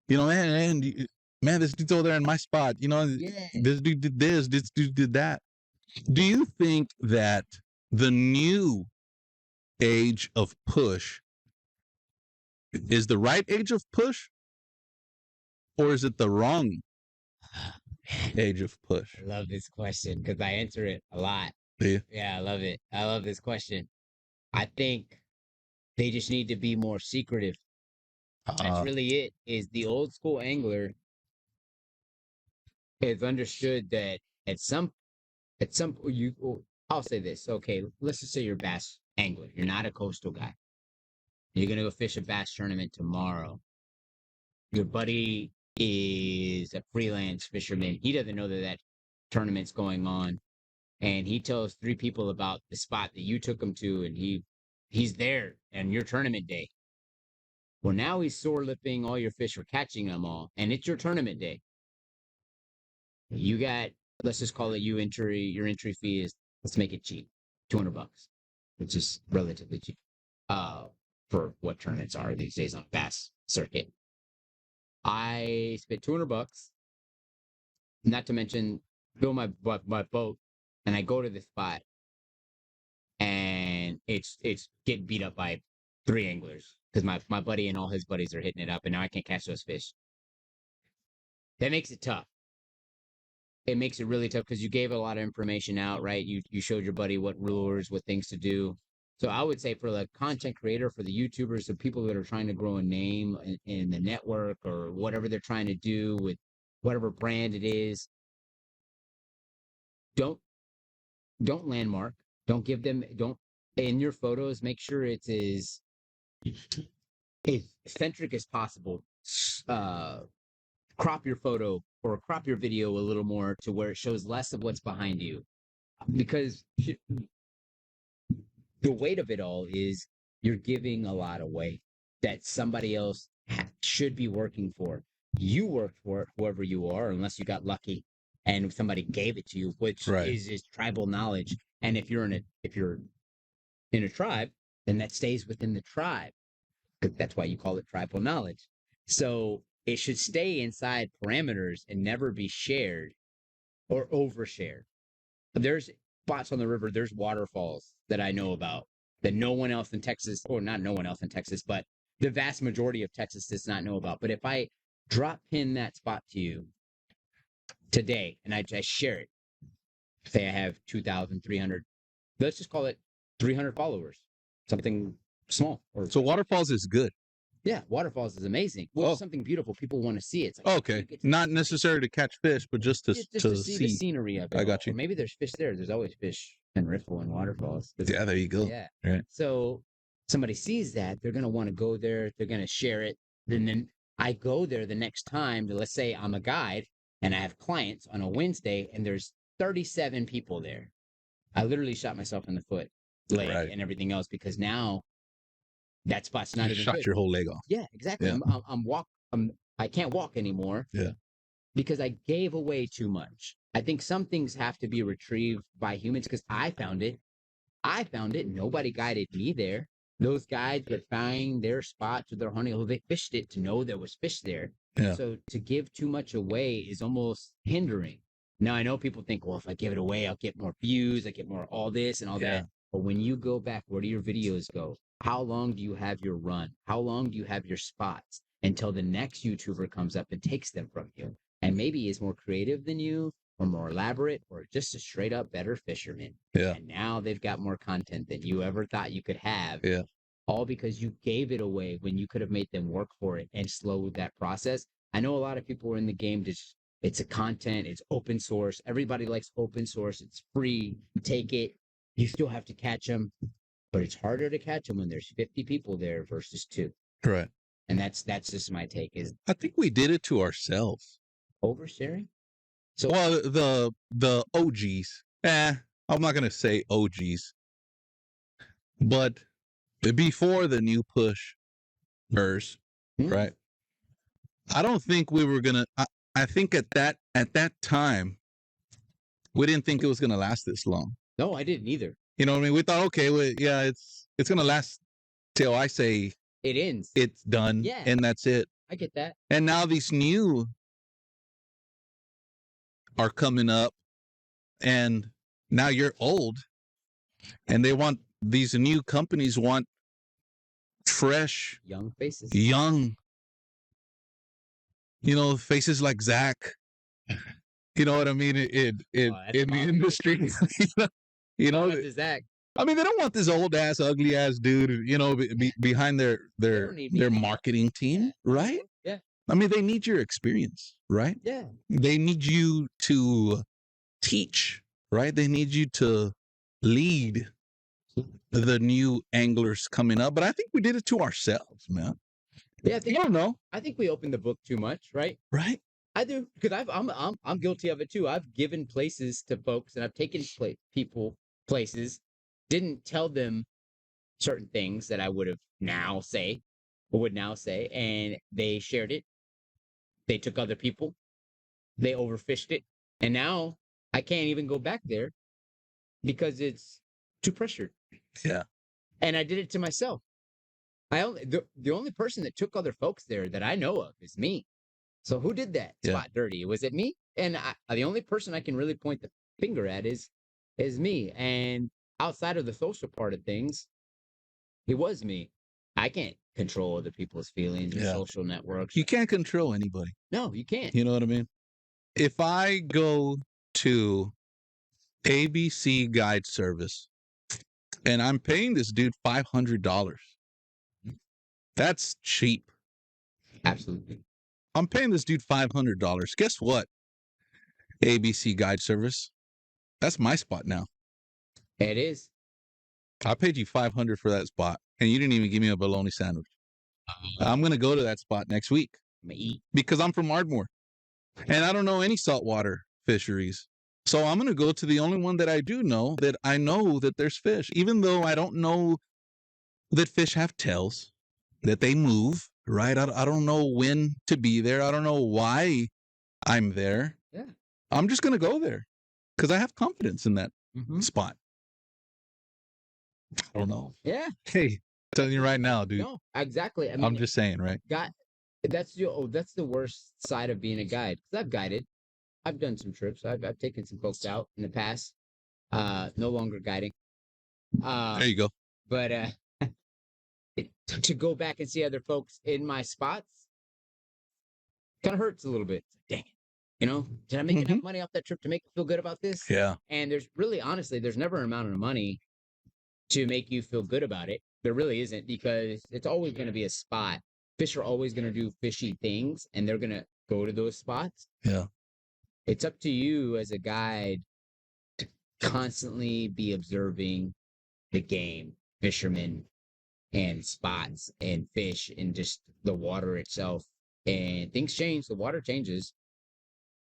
You know, man, this dude's over there in my spot. You know, this dude did this. This dude did that. Do you think that the new age of push is the right age of push, or is it the wrong age of push? I love this question because I answer it a lot. Yeah, I love it. I love this question. I think they just need to be more secretive. That's really it. Is the old school angler has understood that at some I'll say this. Okay, let's just say you're a bass angler. You're not a coastal guy. You're gonna go fish a bass tournament tomorrow. Your buddy is a freelance fisherman. He doesn't know that tournament's going on, and he tells 3 people about the spot that you took him to, and he's there on your tournament day. Well, now he's sore lipping all your fish for catching them all, and it's your tournament day. You got, let's just call it your entry fee is, let's make it cheap, $200, which is relatively cheap for what tournaments are these days on bass circuit. I spent $200, not to mention fill my boat, and I go to the spot, and it's getting beat up by 3 anglers because my buddy and all his buddies are hitting it up, and now I can't catch those fish. That makes it tough. It makes it really tough because you gave a lot of information out, right? You showed your buddy what lures, what things to do. So I would say for the content creator, for the YouTubers, the people that are trying to grow a name in the network or whatever they're trying to do with whatever brand it is, don't landmark. Don't give them, in your photos, make sure it's as eccentric as possible. Crop your photo or crop your video a little more to where it shows less of what's behind you. Because the weight of it all is you're giving a lot away that somebody else should be working for. You worked for it, whoever you are, unless you got lucky and somebody gave it to you, which is tribal knowledge. And if you're in a tribe, then that stays within the tribe. That's why you call it tribal knowledge. So it should stay inside parameters and never be shared or overshared. There's spots on the river, there's waterfalls that I know about that no one else in Texas, or not no one else in Texas, but the vast majority of Texas does not know about. But if I drop pin that spot to you today and I share it, say I have 2,300, let's just call it 300 followers, something small. Or So waterfalls is good. yeah, waterfalls is amazing. Well, it's something beautiful. People want to see it. It's like, Okay, not necessarily to catch fish, but just to see the scenery of it. I got you. Or maybe there's fish there. There's always fish in riffle and waterfalls. Yeah, there you go. Yeah. Right. So somebody sees that, they're gonna want to go there. They're gonna share it. And then I go there the next time. Let's say I'm a guide and I have clients on a Wednesday, and there's 37 people there. I literally shot myself in the foot, leg, and everything else, because now that spot's not even shot good. Your whole leg off. Yeah, exactly. Yeah. I can't walk anymore. Yeah. Because I gave away too much. I think some things have to be retrieved by humans, because I found it. Nobody guided me there. Those guides would find their spots with their honey. They fished it to know there was fish there. Yeah. So to give too much away is almost hindering. Now, I know people think, well, if I give it away, I'll get more views, I get more all this and all that. But when you go back, where do your videos go? How long do you have your run? How long do you have your spots until the next YouTuber comes up and takes them from you? And maybe is more creative than you, or more elaborate, or just a straight up better fisherman. Yeah. And now they've got more content than you ever thought you could have. Yeah. All because you gave it away when you could have made them work for it and slowed that process. I know a lot of people are in the game just, it's a content, it's open source. Everybody likes open source. It's free. Take it. You still have to catch them, but it's harder to catch them when there's 50 people there versus 2. Correct. And that's just my take. Is I think we did it to ourselves. Oversharing? So well, the OGs. I'm not gonna say OGs, but before the new push burst, right? I don't think we were gonna. I think at that time, we didn't think it was gonna last this long. No, I didn't either. You know what I mean? We thought, okay, well, yeah, it's gonna last till I say it ends. It's done. Yeah, and that's it. I get that. And now these new are coming up, and now you're old, and these new companies want fresh, young faces. Faces like Zach. You know what I mean? In the industry, Zach. I mean, they don't want this old ass, ugly ass dude, behind their marketing team, right? Yeah. I mean, they need your experience, right? Yeah. They need you to teach, right? They need you to lead the new anglers coming up. But I think we did it to ourselves, man. Yeah, I don't know. I think we opened the book too much, right? Right. I do, because I'm guilty of it too. I've given places to folks, and I've taken people places, didn't tell them certain things that I would now say, and they shared it. They took other people, they overfished it, and now I can't even go back there because it's too pressured. Yeah. And I did it to myself. The only person that took other folks there that I know of is me. So who did that spot dirty? Was it me? And the only person I can really point the finger at is me. And outside of the social part of things, it was me. I can't control other people's feelings and social networks. You can't control anybody. No, you can't. You know what I mean? If I go to ABC Guide Service and I'm paying this dude $500, that's cheap. Absolutely. I'm paying this dude $500. Guess what? ABC Guide Service. That's my spot now. It is. I paid you $500 for that spot, and you didn't even give me a bologna sandwich. I'm going to go to that spot next week because I'm from Ardmore, and I don't know any saltwater fisheries. So I'm going to go to the only one that I do know, that I know that there's fish, even though I don't know that fish have tails, that they move, right? I don't know when to be there. I don't know why I'm there. Yeah. I'm just going to go there because I have confidence in that spot. I don't know. Yeah. Hey, I'm telling you right now, dude. No, exactly. I mean, I'm just saying, right? That's the worst side of being a guide. 'Cause I've guided. I've done some trips. I've taken some folks out in the past. No longer guiding. There you go. But to go back and see other folks in my spots kind of hurts a little bit. Dang it. You know, did I make enough money off that trip to make you feel good about this? Yeah. And honestly, there's never an amount of money to make you feel good about it. There really isn't, because it's always going to be a spot. Fish are always going to do fishy things, and they're going to go to those spots. Yeah. It's up to you as a guide to constantly be observing the game, fishermen, and spots and fish and just the water itself. And things change. The water changes.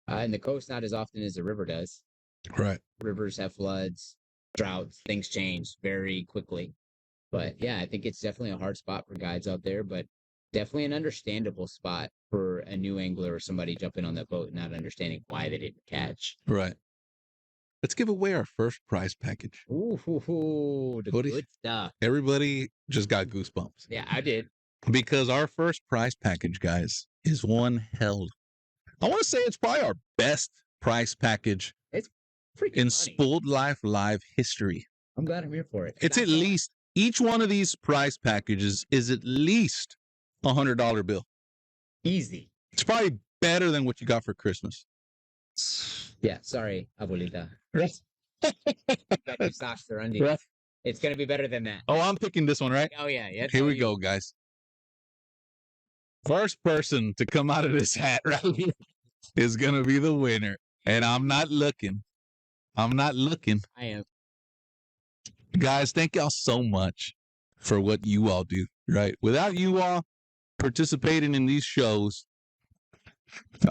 And the coast not as often as the river does. Right. Rivers have floods, droughts, things change very quickly. But yeah, I think it's definitely a hard spot for guides out there, but definitely an understandable spot for a new angler or somebody jumping on that boat and not understanding why they didn't catch. Right. Let's give away our first prize package. Ooh, the good stuff. Everybody just got goosebumps. Yeah, I did. Because our first prize package, guys, is one held. I want to say it's probably our best prize package It's freaking in funny. Spooled Life Live history. I'm glad I'm here for it. It's at least, each one of these prize packages is at least $100 bill. Easy. It's probably better than what you got for Christmas. Yeah, sorry, abuelita. Got your socks or undies. Right. It's going to be better than that. Oh, I'm picking this one, right? Oh, yeah. Here we go, guys. First person to come out of this hat right here is going to be the winner. And I'm not looking. I am. Guys, thank y'all so much for what you all do, right? Without you all participating in these shows,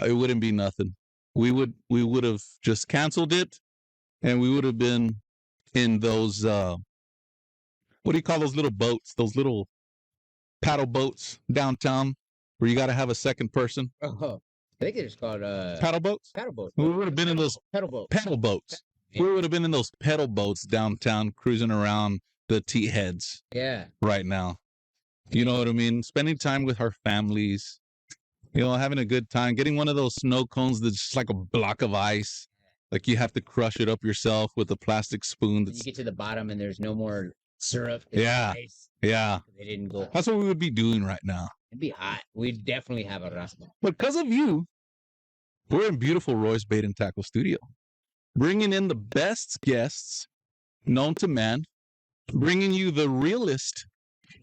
it wouldn't be nothing. We would have just canceled it, and we would have been in those, what do you call those little boats? Those little paddle boats downtown where you got to have a second person. Oh, I think it's called Paddle boats? paddle boats. We would have been in those Pedal boats. pedal boats. We would have been in those pedal boats downtown cruising around the T-heads Yeah. right now. You know what I mean? Spending time with our families, you know, having a good time, getting one of those snow cones that's just like a block of ice. Like you have to crush it up yourself with a plastic spoon. You get to the bottom and there's no more syrup. Yeah. Ice. Yeah. They didn't go. That's what we would be doing right now. It'd be hot. We'd definitely have a raspa. But because of you, we're in beautiful Roy's Bait and Tackle Studio, bringing in the best guests known to man, bringing you the realest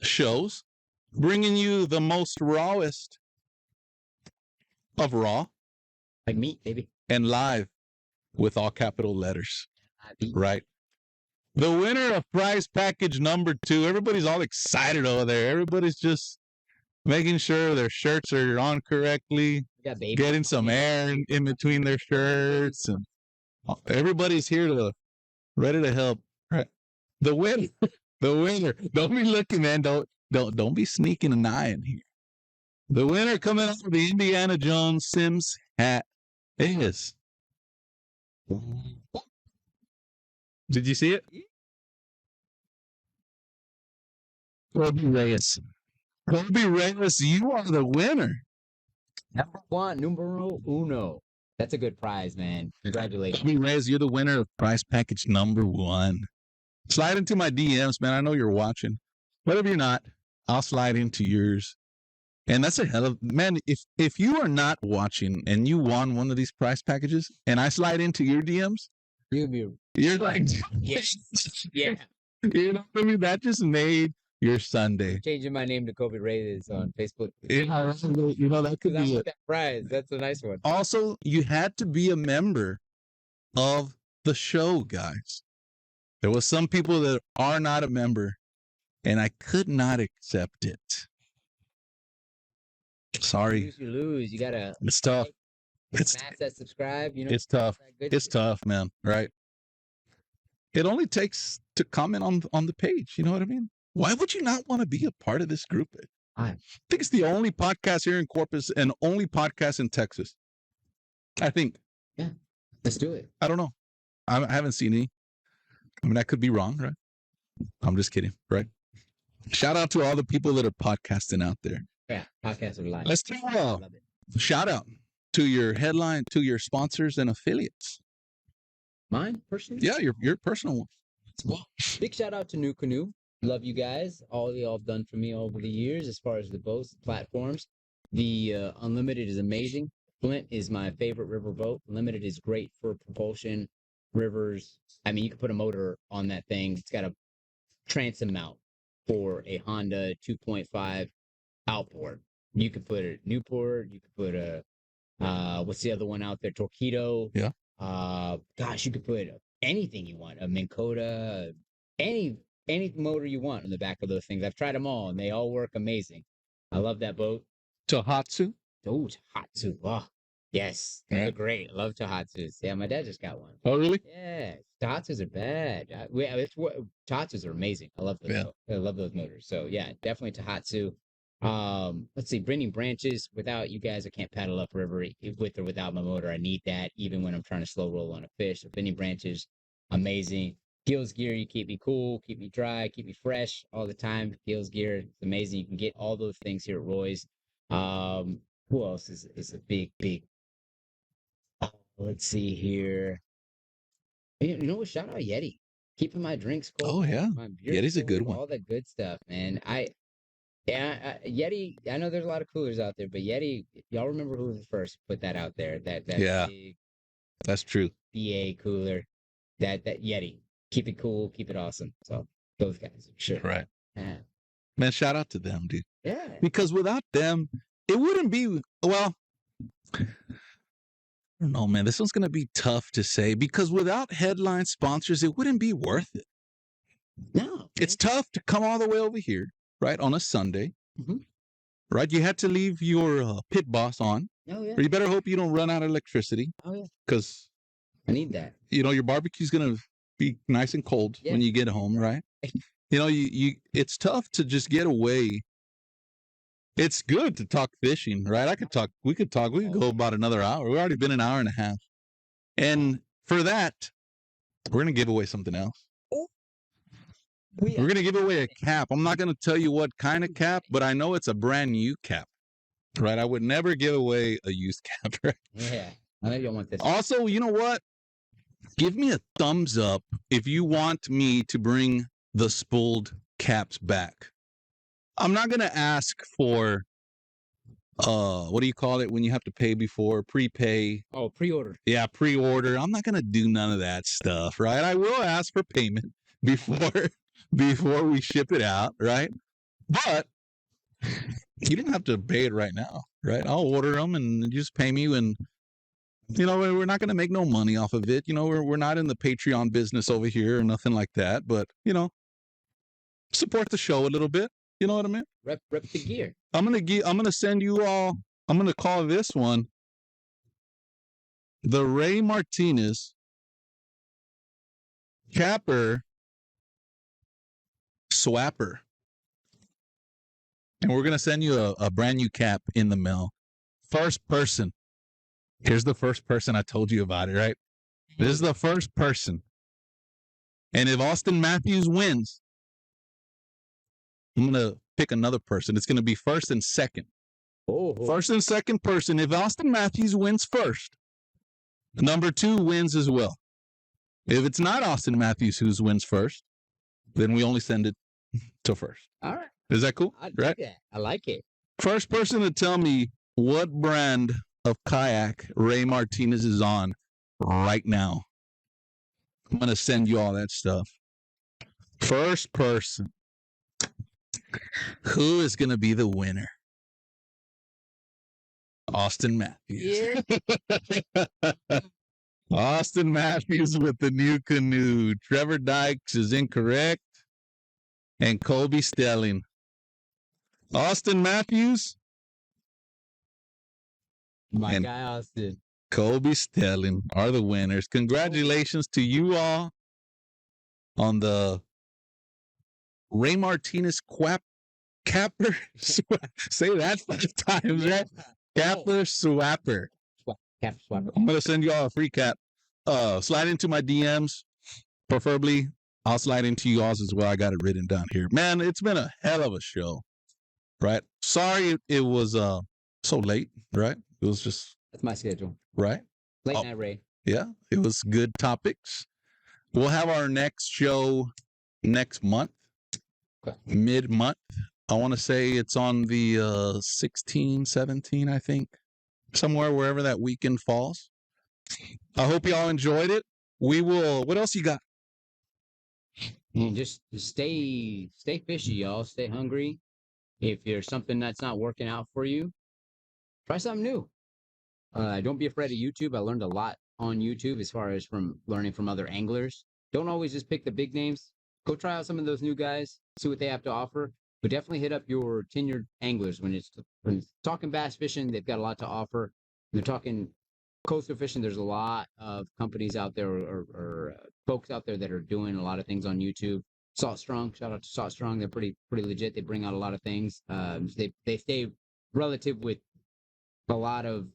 shows, bringing you the most rawest of raw Like meat, baby. and live with all capital letters, right? The winner of prize package number 2, everybody's all excited over there. Everybody's just making sure their shirts are on correctly, We got baby. getting some air in between their shirts, and everybody's here ready to help. Right. The winner, Don't be looking, man. Don't be sneaking an eye in here. The winner coming out of the Indiana Jones Sims hat is. Did you see it? Kobe Reyes. Kobe Reyes, you are the winner. Numero uno. That's a good prize, man. Congratulations. Kobe Reyes, you're the winner of prize package number 1. Slide into my DMs, man. I know you're watching. But if you're not, I'll slide into yours. And that's a hell of, man, if you are not watching and you won one of these prize packages and I slide into your DMs, you're like, Yes. Yeah. you know what I mean? That just made your Sunday. Changing my name to Kobe Reyes on Facebook. Yeah, you know, that could That's be it. that prize. That's a nice one. Also, you had to be a member of the show, guys. There was some people that are not a member, and I could not accept it. Sorry. You lose. You gotta It's tough. It's smash that subscribe. You know, it's tough. that good It's shit. tough, man. Right? It only takes to comment on the page. You know what I mean? Why would you not want to be a part of this group? I think it's the only podcast here in Corpus and only podcast in Texas. I think. Let's do it. I don't know. I haven't seen any. I mean, I could be wrong, right? I'm just kidding, right? Shout out to all the people that are podcasting out there. Yeah, podcast of life. Let's do I love it. shout out to your headline, to your sponsors and affiliates. Mine personally. Yeah, your personal one. Well, big shout out to New Canoe. Love you guys. All y'all have done for me over the years as far as the boats, platforms. The Unlimited is amazing. Flint is my favorite river boat. Limited is great for propulsion, rivers. I mean, you can put a motor on that thing. It's got a transom mount for a Honda 2.5 outboard. You could put a Newport. You could put a what's the other one out there? Torpedo. Yeah. Gosh, you could put anything you want. A Minn Kota, any motor you want on the back of those things. I've tried them all, and they all work amazing. I love that boat. Tohatsu. Oh, Tohatsu. Oh, yes. They're great. I love Tohatsus. Yeah, my dad just got one. Oh, really? Yeah. Tohatsus are bad. Tohatsus are amazing. I love those. Yeah. I love those motors. So, yeah, definitely Tohatsu. Let's see. Bringing branches. Without you guys, I can't paddle upriver with or without my motor. I need that even when I'm trying to slow roll on a fish. So, bending branches, amazing. Gills gear, you keep me cool, keep me dry, keep me fresh all the time. Gills gear, it's amazing. You can get all those things here at Roy's. Who else is a big? Let's see here. You know what? Shout out Yeti, keeping my drinks cold. Oh yeah, my beer Yeti's a cold, good one. All that good stuff, man. Yeti. I know there's a lot of coolers out there, but Yeti. Y'all remember who was the first to put that out there? That Yeah. big That's true. BA cooler. That Yeti. Keep it cool, keep it awesome. So those guys, sure. Right. Yeah. Man, shout out to them, dude. Yeah. Because without them, it wouldn't be, well, I don't know, man. This one's going to be tough to say because without headline sponsors, it wouldn't be worth it. No. It's tough to come all the way over here, right, on a Sunday, Mhm. right? You had to leave your pit boss on. Oh, yeah. Or you better hope you don't run out of electricity Oh, yeah. because, I need that. you know, your barbecue's going to be nice and cold Yeah. when you get home, right? You know, it's tough to just get away. It's good to talk fishing, right? We could go about another hour. We've already been an hour and a half. And for that, we're going to give away something else. We're going to give away a cap. I'm not going to tell you what kind of cap, but I know it's a brand new cap, right? I would never give away a used cap, right? Yeah. I know you don't want this. Also, you know what? Give me a thumbs up if you want me to bring the spooled caps back. I'm not going to ask for, what do you call it when you have to pay before, prepay? Oh, pre-order. Yeah, pre-order. I'm not going to do none of that stuff, right? I will ask for payment before we ship it out, right? But you don't have to pay it right now, right? I'll order them and you just pay me when, you know, we're not going to make no money off of it. You know, we're not in the Patreon business over here or nothing like that. But, you know, support the show a little bit. You know what I mean? Rep the gear. I'm gonna send you all. I'm gonna call this one the Raymond Martinez Capper Swapper, and we're gonna send you a brand new cap in the mail. First person. Here's the first person I told you about it, right? This is the first person. And if Austin Matthews wins, I'm going to pick another person. It's going to be first and second. Oh. First and second person. If Austin Matthews wins first, number 2 wins as well. If it's not Austin Matthews who wins first, then we only send it to first. All right. Is that cool? I right? that. I like it. First person to tell me what brand of kayak Ray Martinez is on right now. I'm going to send you all that stuff. First person. Who is going to be the winner? Austin Matthews. Yeah. Austin Matthews with the new canoe. Trevor Dykes is incorrect. And Colby Stelling. Austin Matthews. My guy Austin. Colby Stelling are the winners. Congratulations to you all on the Ray Martinez Capper. Say that 5 times, right? Capper Swapper. Cap Swapper. I'm going to send you all a free cap. Slide into my DMs. Preferably, I'll slide into you all as well. I got it written down here. Man, it's been a hell of a show. right? Sorry it was so late, right? It was just That's my schedule. right. Late Oh. night Ray. Yeah, it was good topics. We'll have our next show next month, Okay. mid-month. I want to say it's on the 16, 17, I think, somewhere wherever that weekend falls. I hope y'all enjoyed it. We will. What else you got? And just stay fishy, y'all. Stay hungry. If there's something that's not working out for you, try something new. Don't be afraid of YouTube. I learned a lot on YouTube as far as from learning from other anglers. Don't always just pick the big names. Go try out some of those new guys, see what they have to offer. But definitely hit up your tenured anglers when it's talking bass fishing. They've got a lot to offer. When they're talking coastal fishing, there's a lot of companies out there or folks out there that are doing a lot of things on YouTube. Salt Strong, shout out to Salt Strong. They're pretty legit. They bring out a lot of things. They stay relative with a lot of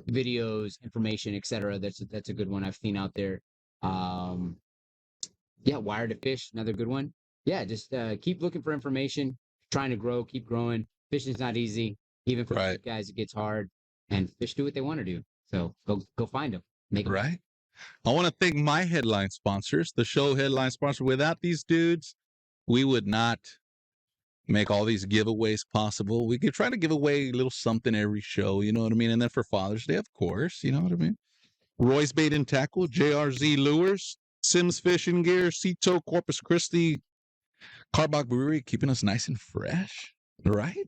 videos, information, etc. That's a good one I've seen out there. Yeah, Wire to Fish, another good one. Yeah, just keep looking for information, trying to grow, keep growing. Fishing's not easy, even for Right. guys. It gets hard, and fish do what they want to do. So go find them, make them. Right. I want to thank my headline sponsors, the show headline sponsor. Without these dudes, we would not make all these giveaways possible. We could try to give away a little something every show, you know what I mean? And then for Father's Day, of course, you know what I mean? Roy's Bait and Tackle, JRZ Lures, Sims Fishing Gear, Cito, Corpus Christi, Karbach Brewery, keeping us nice and fresh, right?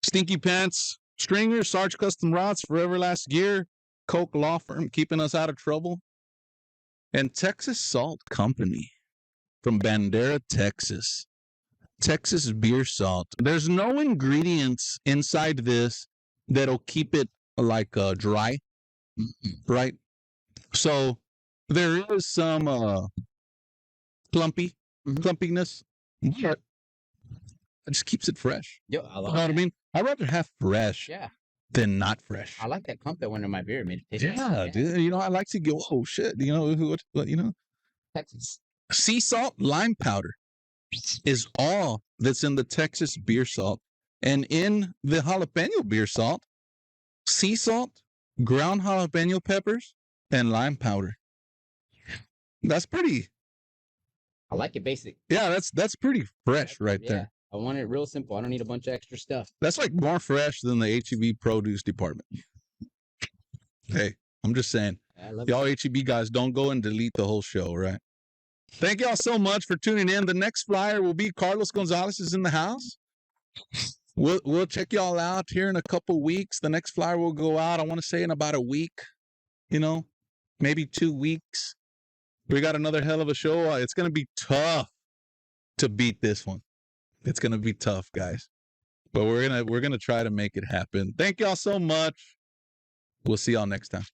Stinky Pants, Stringers, Sarge Custom Rods, Forever Last Gear, Coke Law Firm, keeping us out of trouble, and Texas Salt Company from Bandera, Texas. Texas beer salt. There's no ingredients inside this that'll keep it like dry, right? So there is some clumpiness, but it just keeps it fresh. Yo, I You love know what I that. mean? I'd rather have fresh Yeah, than not fresh. I like that clump that went in my beer. It made it taste Yeah, nice. dude. You know, I like to go, oh shit. You know, what, you know, Texas. sea salt, lime powder is all that's in the Texas beer salt. And in the jalapeno beer salt, sea salt, ground jalapeno peppers, and lime powder. That's pretty. I like it basic. Yeah, that's pretty fresh right Yeah, there. I want it real simple. I don't need a bunch of extra stuff. That's like more fresh than the HEB produce department. Hey, I'm just saying. I love Y'all it. HEB guys, don't go and delete the whole show, right? Thank y'all so much for tuning in. The next flyer will be Carlos Gonzalez is in the house. We'll check y'all out here in a couple weeks. The next flyer will go out, I want to say, in about a week, you know, maybe 2 weeks. We got another hell of a show. It's going to be tough to beat this one. It's going to be tough, guys. But we're going to try to make it happen. Thank y'all so much. We'll see y'all next time.